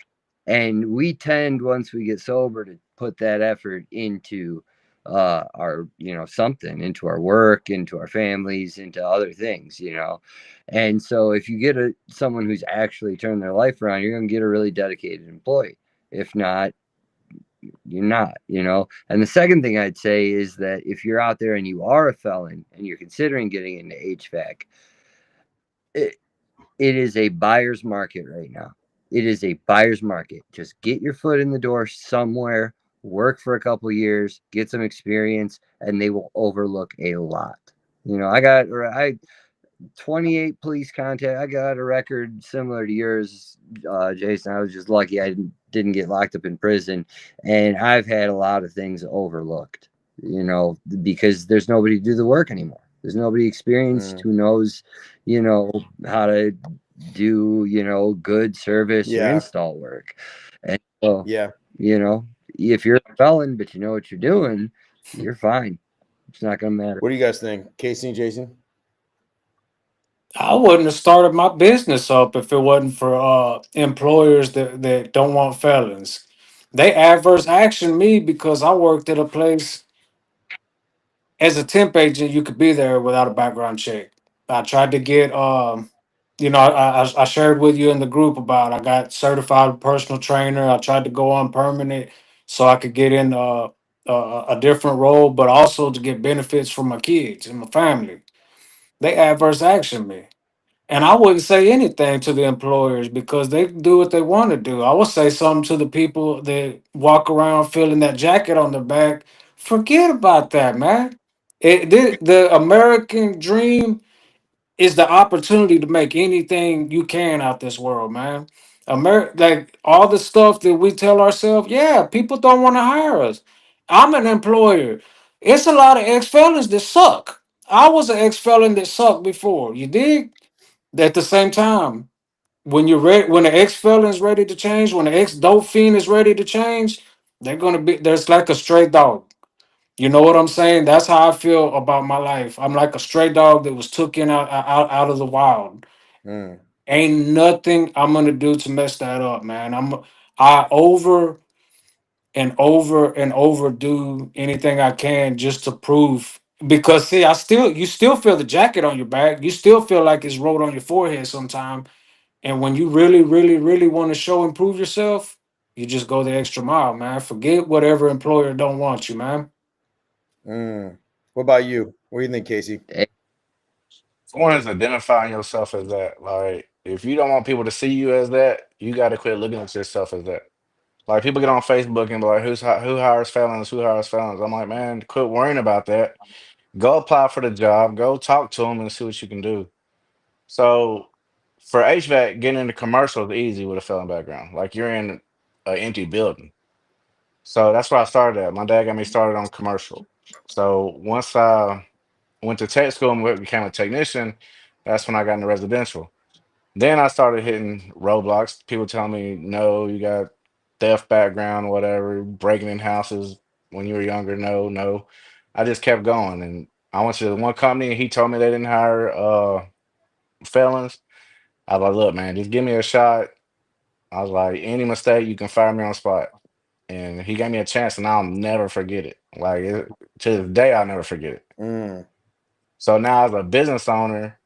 And we tend, once we get sober, to put that effort into our, something, into our work, into our families, into other things. And so if you get someone who's actually turned their life around, you're going to get a really dedicated employee. If not, you're not. And the second thing I'd say is that if you're out there and you are a felon and you're considering getting into HVAC, it, it is a buyer's market right now. It is a buyer's market. Just get your foot in the door somewhere, work for a couple years, get some experience, and they will overlook a lot. I 28 police contact. I got a record similar to yours, Jason. I was just lucky I didn't get locked up in prison, and I've had a lot of things overlooked. Because there's nobody to do the work anymore. There's nobody experienced Mm. who knows, how to do, good service or Yeah. install work. And so, Yeah. you know, if you're a felon but you know what you're doing, you're fine. It's not going to matter. What do you guys think, Casey and Jason? I wouldn't have started my business up if it wasn't for employers that don't want felons. They adverse action me because I worked at a place as a temp agent. You could be there without a background check. I tried to get I shared with you in the group about I got certified personal trainer. I tried to go on permanent so I could get in a different role, but also to get benefits for my kids and my family. They adverse action me. And I wouldn't say anything to the employers because they do what they want to do. I would say something to the people that walk around feeling that jacket on their back. Forget about that, man. The American dream is the opportunity to make anything you can out this world, man. Like all the stuff that we tell ourselves, yeah, people don't want to hire us. I'm an employer. It's a lot of ex felons that suck. I was an ex felon that sucked before. You dig? At the same time, when you're ready, when the ex felon is ready to change, when the ex dope fiend is ready to change, they're gonna be there's like a stray dog. You know what I'm saying? That's how I feel about my life. I'm like a stray dog that was taken out of the wild. Mm. Ain't nothing I'm gonna do to mess that up, man. I over and over and over do anything I can just to prove because see, you still feel the jacket on your back. You still feel like it's rolled on your forehead sometime. And when you really, really, really want to show and prove yourself, you just go the extra mile, man. Forget whatever employer don't want you, man. Mm. What about you? What do you think, Casey? One is identifying yourself as that. Like, if you don't want people to see you as that, you got to quit looking at yourself as that. Like, people get on Facebook and be like, who hires felons? Who hires felons? I'm like, man, quit worrying about that. Go apply for the job. Go talk to them and see what you can do. So, for HVAC, getting into commercial is easy with a felon background. Like, you're in an empty building. So that's where I started at. My dad got me started on commercial. So once I went to tech school and became a technician, that's when I got into residential. Then I started hitting roadblocks. People tell me, no, you got theft background, whatever, breaking in houses when you were younger. No, no. I just kept going. And I went to one company and he told me they didn't hire felons. I was like, look, man, just give me a shot. I was like, any mistake, you can fire me on the spot. And he gave me a chance and I'll never forget it. Like to this day, I'll never forget it. Mm, So now as a business owner,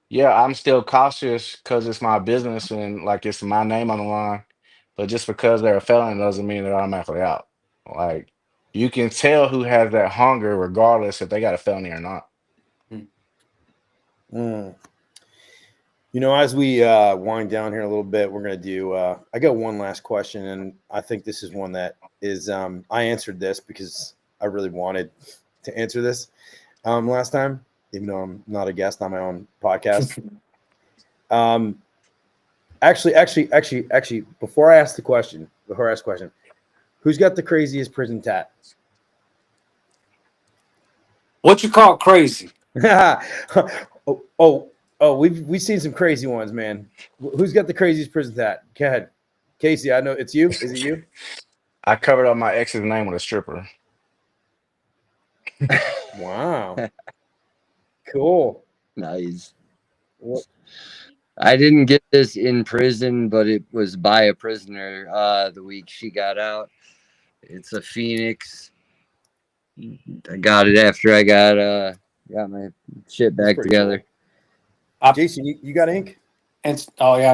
yeah, I'm still cautious because it's my business and like it's my name on the line. But just because they're a felon doesn't mean they're automatically out. Like you can tell who has that hunger regardless if they got a felony or not. mm. As we wind down here a little bit, we're gonna do. I got one last question, and I think this is one that is. I answered this because I really wanted to answer this last time, even though I'm not a guest on my own podcast. um, actually, before I ask the question, who's got the craziest prison tat? What you call crazy? oh, we've seen some crazy ones, man. Who's got the craziest prison tat? Go ahead, Casey. I know it's you. Is it you? I covered up my ex's name with a stripper. Wow, cool. Nice. Well, I didn't get this in prison, but it was by a prisoner the week she got out. It's a Phoenix. I got it after I got my shit that's back pretty together. cool. Jason, you got ink? Oh yeah,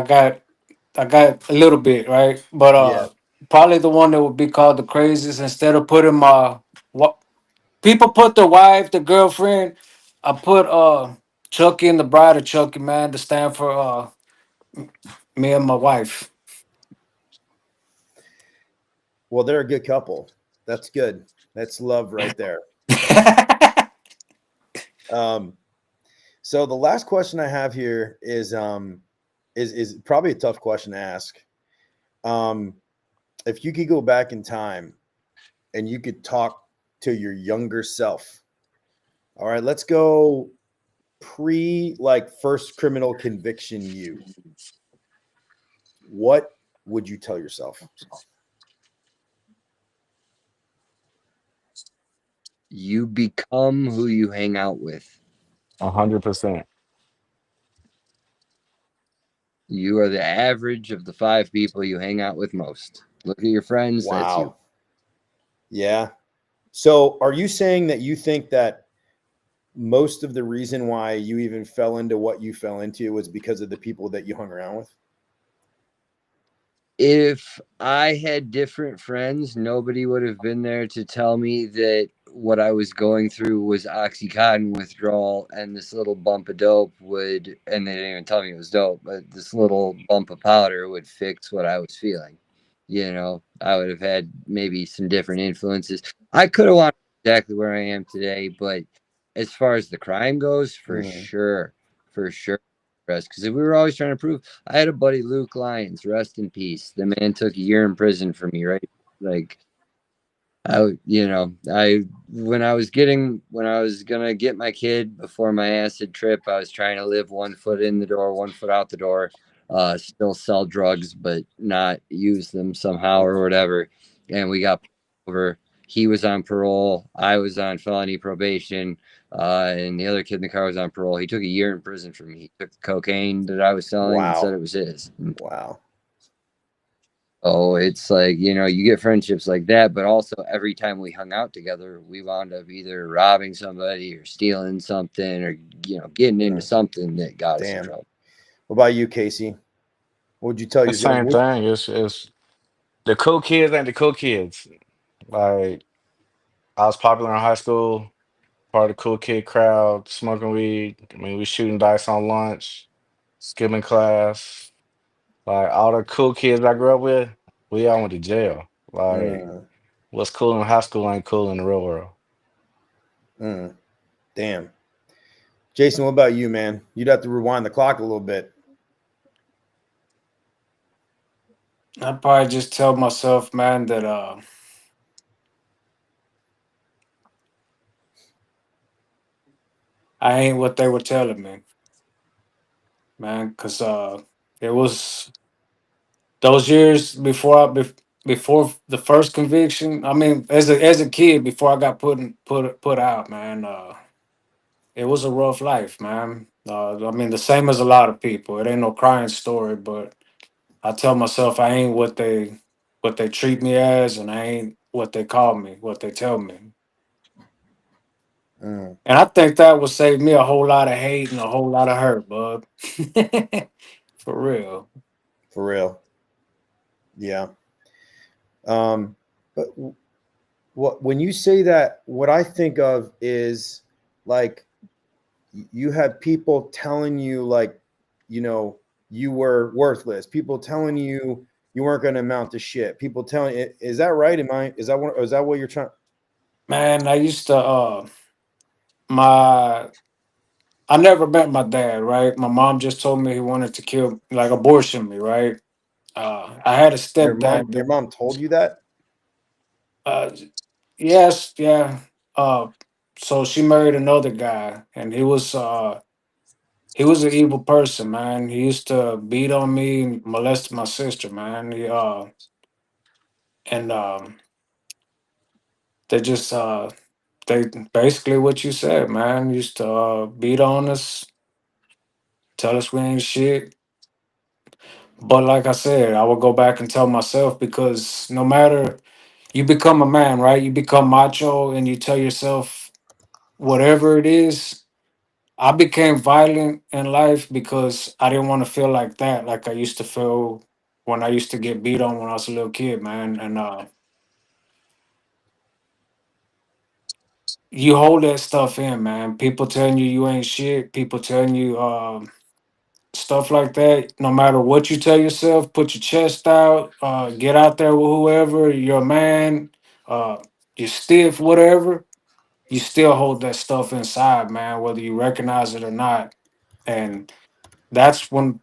I got a little bit right, but Yeah. probably the one that would be called the craziest. Instead of putting my what people put the wife, the girlfriend, I put Chucky and the bride of Chucky, man, to stand for me and my wife. Well, they're a good couple. That's good. That's love right there. Um, so the last question I have here is probably a tough question to ask. Um, if you could go back in time and you could talk to your younger self. All right, let's go like first criminal conviction you. What would you tell yourself? You become who you hang out with. 100%. You are the average of the 5 people you hang out with most. Look at your friends, that's you. Wow. Yeah. So are you saying that you think that most of the reason why you even fell into what you fell into was because of the people that you hung around with? If I had different friends, nobody would have been there to tell me that what I was going through was Oxycontin withdrawal, and this little bump of dope would, and they didn't even tell me it was dope, but this little bump of powder would fix what I was feeling. I would have had maybe some different influences. I could have wanted exactly where I am today, but as far as the crime goes, for sure, because we were always trying to prove. I had a buddy, Luke Lyons, rest in peace. The man took a year in prison for me, right? Like I when I was gonna get my kid before my acid trip, I was trying to live 1 foot in the door, 1 foot out the door, still sell drugs, but not use them somehow or whatever. And we got over. He was on parole. I was on felony probation. And the other kid in the car was on parole. He took a year in prison for me. He took the cocaine that I was selling and said Wow. it was his. Wow. Oh, it's like, you get friendships like that, but also every time we hung out together, we wound up either robbing somebody or stealing something or, getting into something that got us in Damn. trouble. What about you, Casey? What would you tell The yourself? same thing. It's the cool kids ain't the cool kids. Like I was popular in high school, part of the cool kid crowd, smoking weed. I mean, we shooting dice on lunch, skipping class. Like all the cool kids I grew up with, we all went to jail. Like Mm, what's cool in high school ain't cool in the real world. mm, damn. Jason, what about you, man? You'd have to rewind the clock a little bit. I'd probably just tell myself, man, that I ain't what they were telling me. man, because it was those years before the first conviction. I mean, as a kid, before I got put out, man, it was a rough life, man. I mean, the same as a lot of people. It ain't no crying story, but I tell myself I ain't what they treat me as, and I ain't what they call me, what they tell me. Mm, And I think that would save me a whole lot of hate and a whole lot of hurt, bub. For real. for real. Yeah. But what when you say that, what I think of is like you had people telling you like, you know, you were worthless. People telling you you weren't going to amount to shit. People telling is that right? Is that what you're trying? Man, I used to my I never met my dad, right? My mom just told me he wanted to kill, like, abortion me, right? I had a stepdad Your that, mom told you that? uh, yes, yeah. Uh, so she married another guy, and he was an evil person, man. He used to beat on me, and molest my sister, man. And they just they basically what you said, man. Used to beat on us, tell us we ain't shit. But like I said, I would go back and tell myself, because no matter, you become a man, right? You become macho and you tell yourself whatever it is. I became violent in life because I didn't want to feel like that, like I used to feel when I used to get beat on when I was a little kid, man. And you hold that stuff in, man. People telling you ain't shit. People telling you stuff like that. No matter what you tell yourself, put your chest out, get out there with whoever, you're a man, uh, you're stiff, whatever, you still hold that stuff inside, man, whether you recognize it or not. And that's when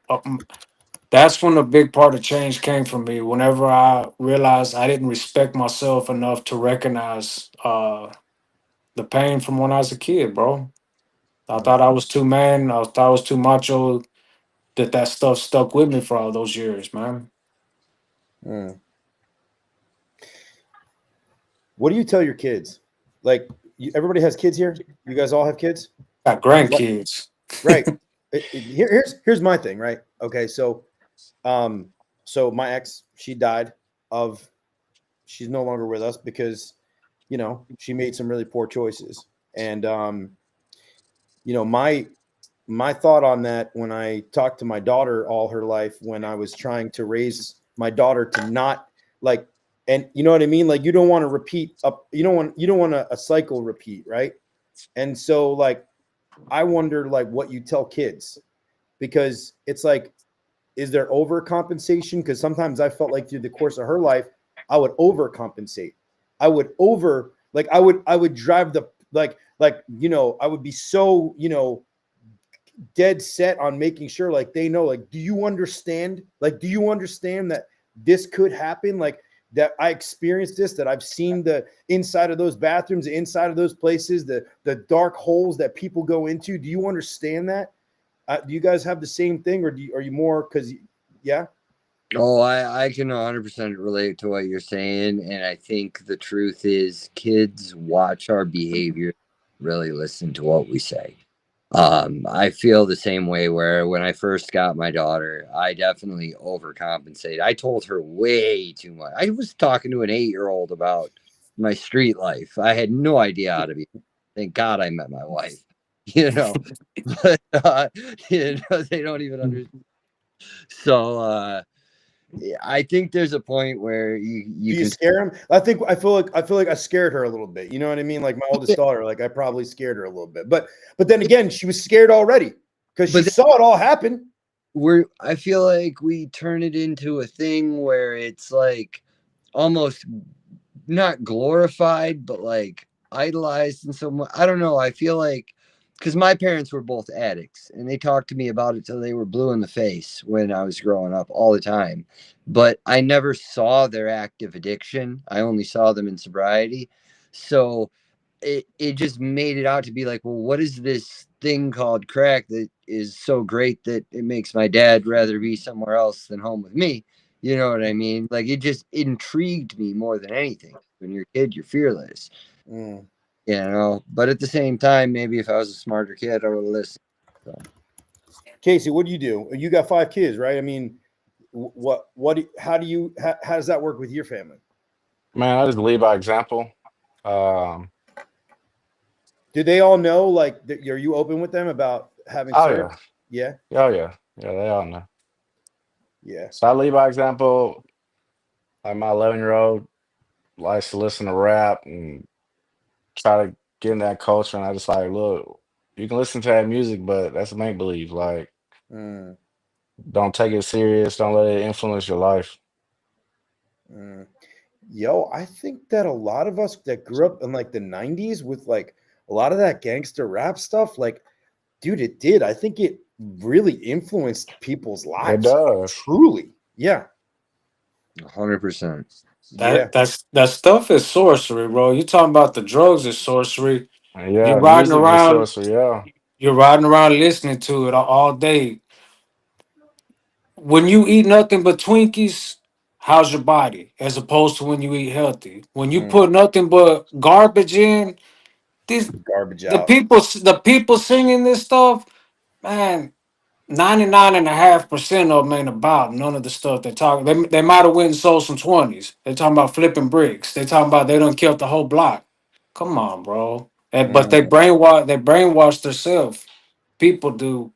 a big part of change came from me. Whenever I realized I didn't respect myself enough to recognize the pain from when I was a kid, bro. I thought I was too man. I thought I was too macho. That stuff stuck with me for all those years, man. Mm. What do you tell your kids? Like everybody has kids here. You guys all have kids, Got what? grandkids. Right? Here's my thing. Right? Okay. Um, so my ex, she died of. She's no longer with us because, you know, she made some really poor choices, and you know, my thought on that when I talked to my daughter all her life, when I was trying to raise my daughter to not like, and you know what I mean? Like you don't want to repeat up, you don't want a cycle repeat, right? And so like I wonder like what you tell kids, because it's like, is there overcompensation? Because sometimes I felt like through the course of her life, I would overcompensate. I would over like I would drive the you know, I would be so, you know, dead set on making sure like they know, like, do you understand, like, do you understand that this could happen, like that I experienced this, that I've seen the inside of those bathrooms, the inside of those places, the dark holes that people go into. Do you understand that? Do you guys have the same thing, or are you more because yeah. Oh, I can 100% relate to what you're saying. And I think the truth is, kids watch our behavior, really listen to what we say. I feel the same way where when I first got my daughter, I definitely overcompensated. I told her way too much. I was talking to an 8-year-old about my street life. I had no idea how to be. Thank God I met my wife, you know, but, you know, they don't even understand. So, I think there's a point where you Do you can. scare him? I feel like I scared her a little bit. You know what I mean? Like my oldest daughter, like I probably scared her a little bit. But then again, she was scared already because she But saw it all happen. I feel like we turn it into a thing where it's like almost not glorified, but like idolized in some way. I don't know. I feel like because my parents were both addicts and they talked to me about it till they were blue in the face when I was growing up all the time. But I never saw their active addiction. I only saw them in sobriety. So it just made it out to be like, well, what is this thing called crack that is so great that it makes my dad rather be somewhere else than home with me. You know what I mean? Like it just intrigued me more than anything. When you're a kid, you're fearless, Mm. you know. But at the same time, maybe if I was a smarter kid, I would have listened. So. Casey, what do? You got 5 kids, right? I mean, how do you, how does that work with your family? Man, I just lead by example. Um, Do they all know, like, are you open with them about having oh served? yeah, Yeah. oh yeah, yeah. They all know. Yeah. So I lead by example. Like my 11-year-old likes to listen to rap and try to get in that culture, and I just like, look, you can listen to that music, but that's make believe. Like, Mm, don't take it serious. Don't let it influence your life. mm. Yo, I think that a lot of us that grew up in like the 90s with like a lot of that gangster rap stuff, like, dude, it did. I think it really influenced people's It lives. does. Truly. Yeah. 100%. Yeah. That stuff is sorcery, bro. You talking about the drugs is sorcery. And You yeah, riding music is around, sorcery. Yeah, you're riding around listening to it all day. When you eat nothing but Twinkies, how's your body? As opposed to when you eat healthy. When you Mm, put nothing but garbage in, these garbage the out. people singing this stuff, man. 99.5% of them ain't about none of the stuff they talk. They might have went and sold some 20s. They talking about flipping bricks. They talking about they done killed the whole block. Come on, bro. But Mm. they brainwash themselves. People do,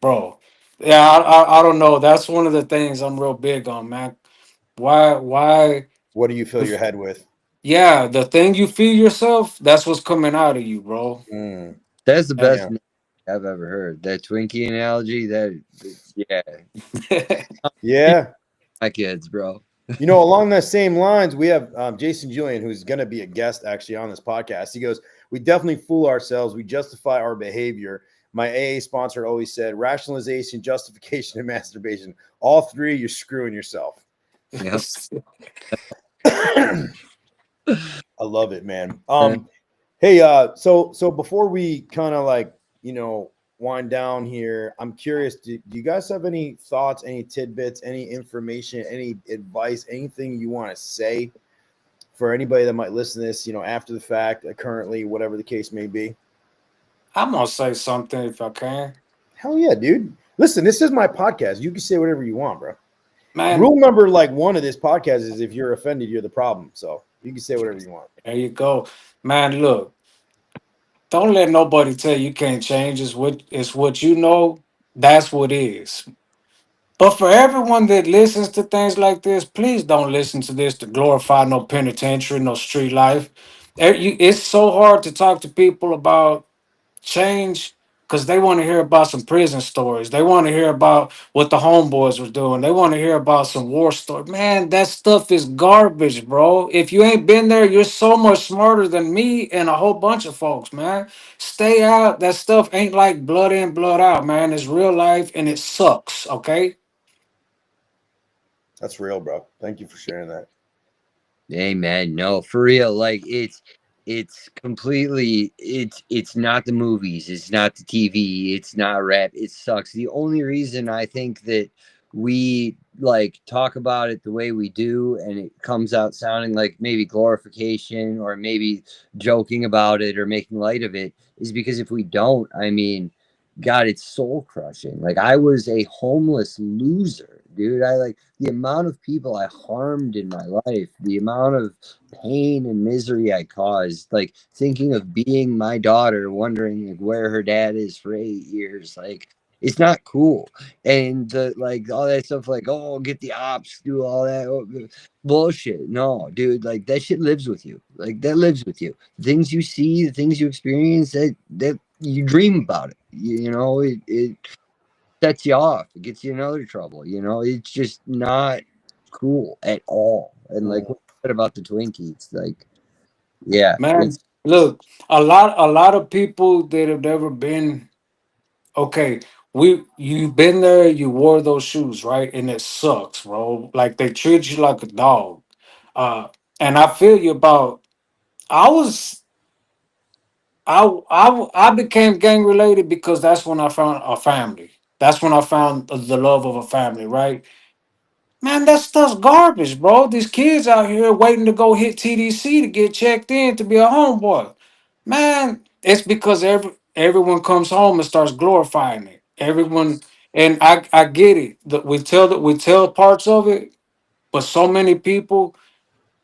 bro. Yeah, I don't know. That's one of the things I'm real big on, man. Why What do you fill your head with? yeah, the thing you feed yourself, that's what's coming out of you, bro. Mm, That's the best yeah. analogy I've ever heard. That Twinkie analogy, yeah, Yeah. my kids, bro. Along that same lines, we have Jason Julian, who's going to be a guest actually on this podcast. He goes, "We definitely fool ourselves. We justify our behavior. My AA sponsor always said rationalization, justification, and masturbation. All three, you're screwing yourself." Yep. I love it, man. Hey, so before we kind of like, wind down here, I'm curious, do you guys have any thoughts, any tidbits, any information, any advice, anything you want to say for anybody that might listen to this, after the fact, currently, whatever the case may be? I'm gonna say something if I can. Hell yeah, dude. Listen, this is my podcast. You can say whatever you want, bro. Man, Rule number like one of this podcast is if you're offended, you're the problem. So you can say whatever you want. there you go. Man, look, don't let nobody tell you can't change. It's what you know, that's what is. But for everyone that listens to things like this, please don't listen to this to glorify no penitentiary, no street life. It's so hard to talk to people about change because they want to hear about some prison stories. They want to hear about what the homeboys were doing. They want to hear about some war story. Man, that stuff is garbage, bro. If you ain't been there, you're so much smarter than me and a whole bunch of folks, man. Stay out. That stuff ain't like blood in, blood out, man. It's real life and it sucks, okay? That's real, bro. Thank you for sharing that. Hey man, no, for real. Like it's completely it's not the movies, it's not the TV, it's not rap. It sucks. The only reason I think that we like talk about it the way we do and it comes out sounding like maybe glorification or maybe joking about it or making light of it is because if we don't, I mean, God, it's soul crushing. Like I was a homeless loser, dude. I like the amount of people I harmed in my life, the amount of pain and misery I caused, like thinking of being my daughter, wondering like where her dad is for 8 years, like it's not cool. And the like all that stuff, like oh, get the ops, do all that bullshit. No, dude, like that shit lives with you. Like that lives with you. The things you see, the things you experience, that you dream about it. It sets you off. It gets you in other trouble. It's just not cool at all. And like Mm. what you said about the Twinkies, like yeah, Man, it's look, a lot of people that have never been okay. You've been there, you wore those shoes, right? And it sucks, bro. Like they treat you like a dog. Uh and I feel you about I was I became gang related because that's when I found a family. That's when I found the love of a family, right? Man, that stuff's garbage, bro. These kids out here waiting to go hit TDC to get checked in to be a homeboy. Man, it's because everyone comes home and starts glorifying it. Everyone, and I get it. We tell parts of it, but so many people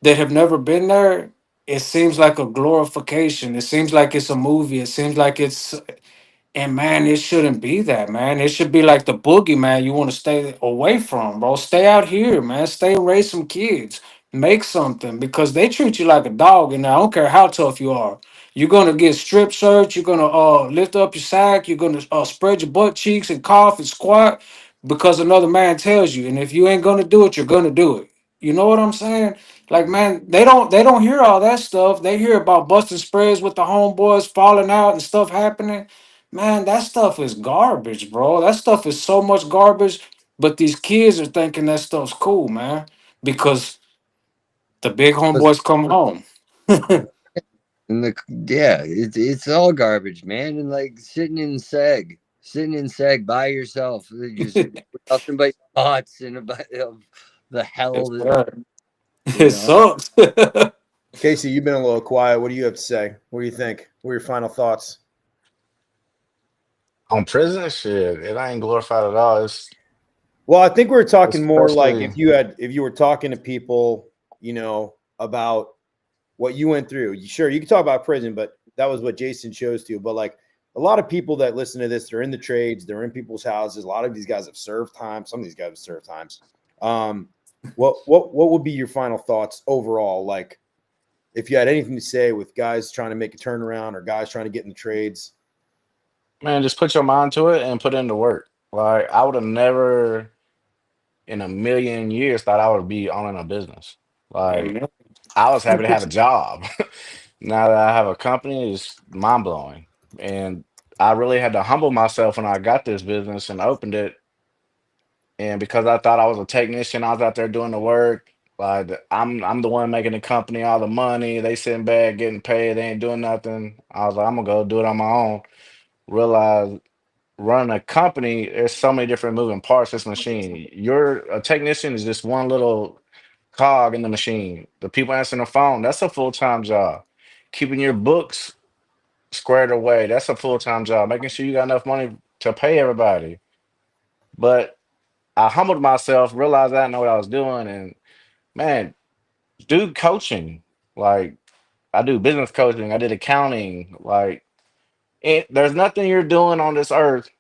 that have never been there, it seems like a glorification. It seems like it's a movie. It seems like it's, and man, it shouldn't be that, man. It should be like the boogeyman you want to stay away from, bro. Stay out here, man. Stay and raise some kids. Make something because they treat you like a dog. And I don't care how tough you are. You're gonna get strip search. You're gonna lift up your sack. You're gonna spread your butt cheeks and cough and squat because another man tells you. And if you ain't gonna do it, you're gonna do it. You know what I'm saying? Like, man, they don't hear all that stuff. They hear about busting spreads with the homeboys falling out and stuff happening. Man, that stuff is garbage, bro. That stuff is so much garbage. But these kids are thinking that stuff's cool, man, because the big Because homeboys come home. and the yeah, it's all garbage, man. And like sitting in seg by yourself, just with nothing but thoughts and about of the hell It's that bad. you It know. sucks. Casey, you've been a little quiet. What do you have to say? What do you think? What are your final thoughts? On prison shit, it ain't glorified at all. Well, I think we are talking more like Especially, if you were talking to people, about what you went through. Sure, you can talk about prison, but that was what Jason chose to. But like a lot of people that listen to this, they're in the trades, they're in people's houses. A lot of these guys have served time. Some of these guys have served time. What would be your final thoughts overall? Like if you had anything to say with guys trying to make a turnaround or guys trying to get in the trades. man, just put your mind to it and put in the work. Like I would have never in a million years thought I would be owning a business. Like Amen. I was happy to have a job. Now that I have a company, it's mind blowing. And I really had to humble myself when I got this business and opened it. And because I thought I was a technician, I was out there doing the work. Like I'm the one making the company all the money. They sitting back getting paid. They ain't doing nothing. I was like, I'm gonna go do it on my own. Realize running a company, there's so many different moving parts. This machine, you're a technician is just one little cog in the machine. The people answering the phone, that's a full-time job. Keeping your books squared away, that's a full-time job. Making sure you got enough money to pay everybody. But I humbled myself, realized I didn't know what I was doing, and man, do coaching. Like I do business coaching, I did accounting. Like there's nothing you're doing on this earth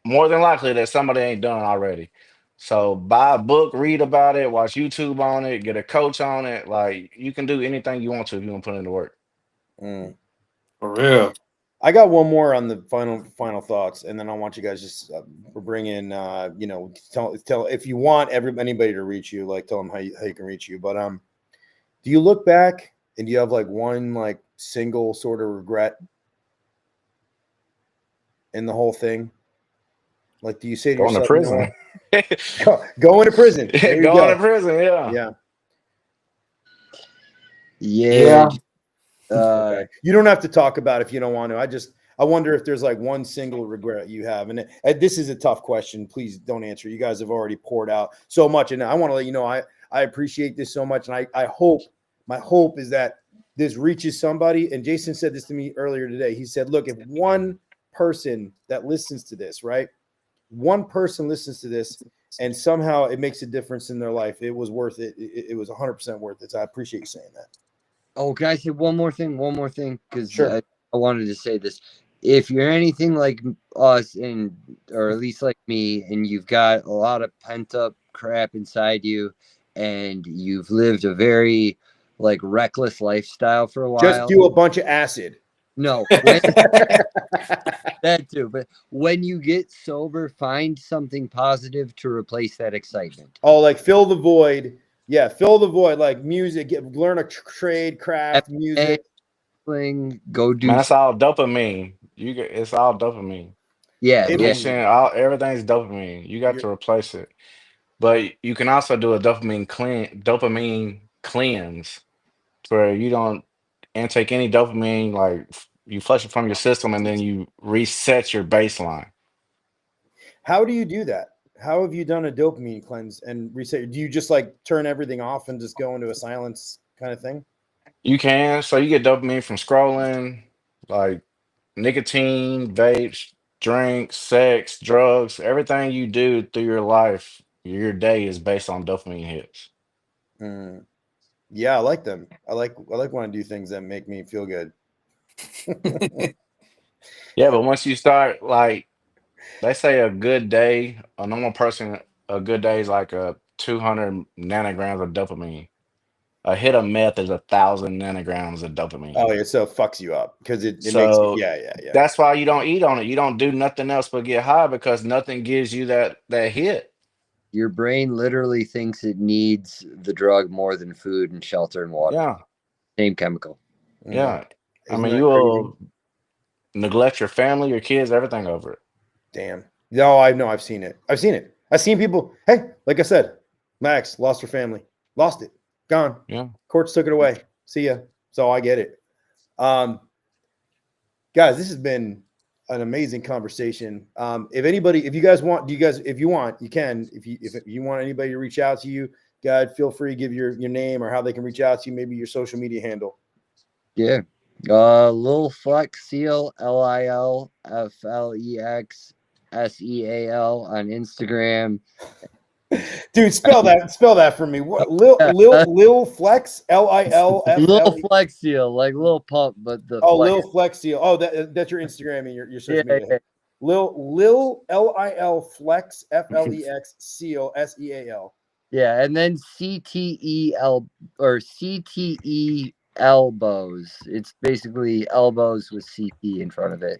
more than likely that somebody ain't done already. So buy a book, read about it, watch YouTube on it, get a coach on it. Like you can do anything you want to if you want to put in the work. Mm. For real. I got one more on the final thoughts, and then I want you guys just bring in, tell if you want anybody to reach you, like tell them how you can reach you. But do you look back and do you have like one like single sort of regret in the whole thing? Like, do you say to Going to yourself, you know prison. what, go into prison? There you Going to go. prison, yeah. Yeah. Yeah, Yeah. Okay. You don't have to talk about it if you don't want to. I wonder if there's like one single regret you have. And this is a tough question. Please don't answer. You guys have already poured out so much. And I want to let you know, I appreciate this so much. And I hope, my hope is that this reaches somebody. And Jason said this to me earlier today. He said, look, if one person that listens to this, right? One person listens to this and somehow it makes a difference in their life. It was worth it. It was 100% worth it. So I appreciate you saying that. Oh, can I say one more thing? One more thing, because Sure. I wanted to say this. If you're anything like us, or at least like me, and you've got a lot of pent up crap inside you, and you've lived a very like reckless lifestyle for a Just while. do a bunch of acid. No, when that too, but when you get sober, find something positive to replace that excitement. Oh, like fill the void. Yeah, fill the void. Like music. Learn a trade, craft, music. Go do. Man, that's all dopamine. It's all dopamine. Yeah, yeah. Addiction, all everything's dopamine. You got You're, to replace it. But you can also do a dopamine cleanse where you don't intake any dopamine like You flush it from your system, and then you reset your baseline. How do you do that? How have you done a dopamine cleanse and reset? Do you just like turn everything off and just go into a silence kind of thing? You can, so you get dopamine from scrolling, like nicotine, vapes, drinks, sex, drugs, everything you do through your life, your day is based on dopamine hits. Mm. Yeah, I like them. I like when I do things that make me feel good. Yeah, but once you start, like, they say a good day, a normal person, a good day is like a 200 nanograms of dopamine. A hit of meth is 1,000 nanograms of dopamine. Oh yeah, so it fucks you up because it makes you So yeah. that's why you don't eat on it. You don't do nothing else but get high because nothing gives you that hit. Your brain literally thinks it needs the drug more than food and shelter and water. Yeah, Same chemical. yeah. I Isn't mean, that you crazy? will neglect your family, your kids, everything over it. Damn. No, I know. I've seen it. I've seen it. I've seen people. Hey, like I said, Max lost her family. Lost it. Gone. Yeah. Courts took it away. See ya. So I get it. Um, guys, this has been an amazing conversation. If you guys want, if you want, you can. If you want anybody to reach out to you, God, feel free to give your name or how they can reach out to you. Maybe your social media handle. Yeah. Lil Flex Seal, LILFLEXSEAL on Instagram. Dude, spell that for me. What Lil Flex Lil LILFLE. Flex Seal, like Lil Pump, but the Oh, Flex. Lil Flex Seal. Oh, that's your Instagram and your social Yeah, media. Lil LIL Flex FLEX Seal SEAL. yeah, and then CTEL or CTE elbows. It's basically elbows with CT in front of it.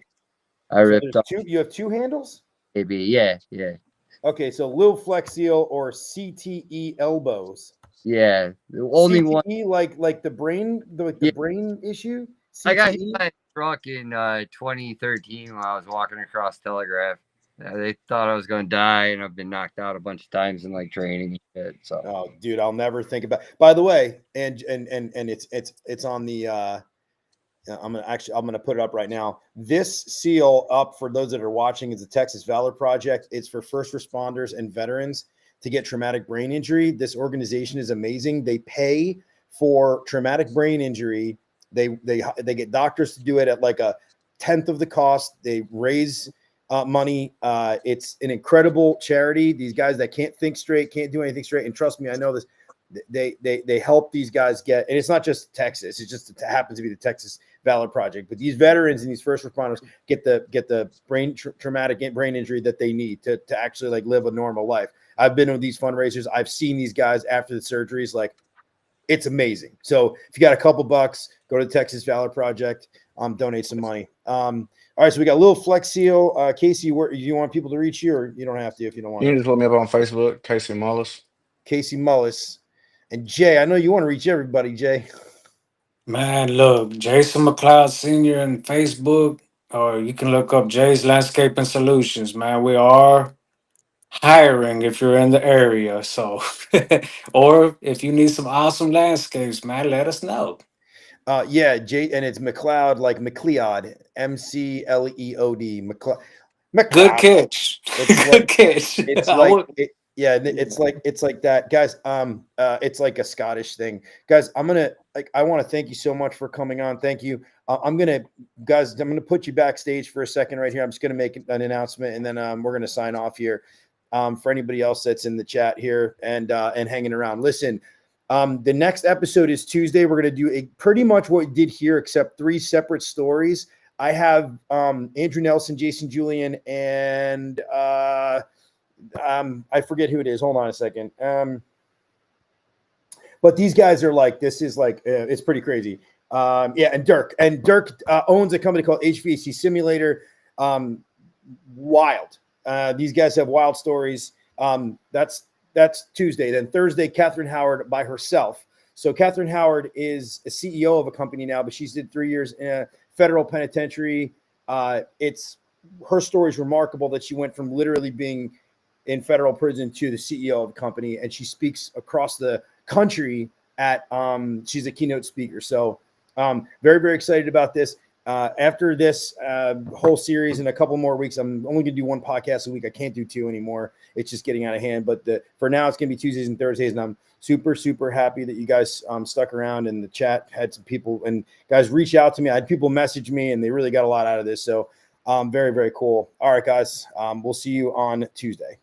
I So ripped there's off two. You have two handles. maybe. Yeah. Okay, so Lil Flex Seal or CTE elbows. Yeah. The only one. CTE like the brain the Yeah. brain issue. I got hit CTE. by a truck in 2013 when I was walking across Telegraph. They thought I was going to die, and I've been knocked out a bunch of times in like training and shit. So Oh, dude, I'll never think about. By the way, and it's on the. I'm gonna put it up right now. This seal up for those that are watching is the Texas Valor Project. It's for first responders and veterans to get traumatic brain injury. This organization is amazing. They pay for traumatic brain injury. They get doctors to do it at like a tenth of the cost. They raise money. It's an incredible charity. These guys that can't think straight, can't do anything straight, and trust me, I know this. They help these guys get, and it's not just Texas. It happens to be the Texas Valor Project. But these veterans and these first responders get the traumatic brain injury that they need to actually like live a normal life. I've been with these fundraisers. I've seen these guys after the surgeries. Like, it's amazing. So if you got a couple bucks, go to the Texas Valor Project. Donate some money. All right, so we got a little Flex Seal. Casey, where you want people to reach you, or you don't have to if you don't want You to? can just look me up on Facebook, Casey Mullis. Casey Mullis. And Jay, I know you want to reach everybody, Jay. Man, look, Jason McLeod Sr. on Facebook, or you can look up Jay's Landscaping Solutions. Man, we are hiring if you're in the area. So, or if you need some awesome landscapes, man, let us know. Yeah, Jay, and it's McLeod, like McLeod, MCLEOD, McLeod. Good McLeod. catch. It's like Good catch. it's I like would, it, yeah, it's like that, guys. It's like a Scottish thing, guys. I want to thank you so much for coming on. Thank you. I'm gonna put you backstage for a second right here. I'm just gonna make an announcement, and then we're gonna sign off here. For anybody else that's in the chat here and hanging around, listen. The next episode is Tuesday. We're going to do pretty much what we did here, except 3 separate stories. I have Andrew Nelson, Jason Julian, and I forget who it is. Hold on a second. But these guys are like, this is like, it's pretty crazy. Yeah, and Dirk owns a company called HVAC Simulator. Wild. These guys have wild stories. That's Tuesday. Then Thursday, Catherine Howard by herself. So Catherine Howard is a CEO of a company now, but she's did 3 years in a federal penitentiary. It's her story is remarkable that she went from literally being in federal prison to the CEO of a company, and she speaks across the country at she's a keynote speaker. So very, very excited about this. After this whole series in a couple more weeks, I'm only going to do one podcast a week. I can't do two anymore. It's just getting out of hand. But for now, it's going to be Tuesdays and Thursdays, and I'm super, super happy that you guys stuck around, and the chat had some people and guys reach out to me. I had people message me, and they really got a lot out of this. So very, very cool. All right, guys, we'll see you on Tuesday.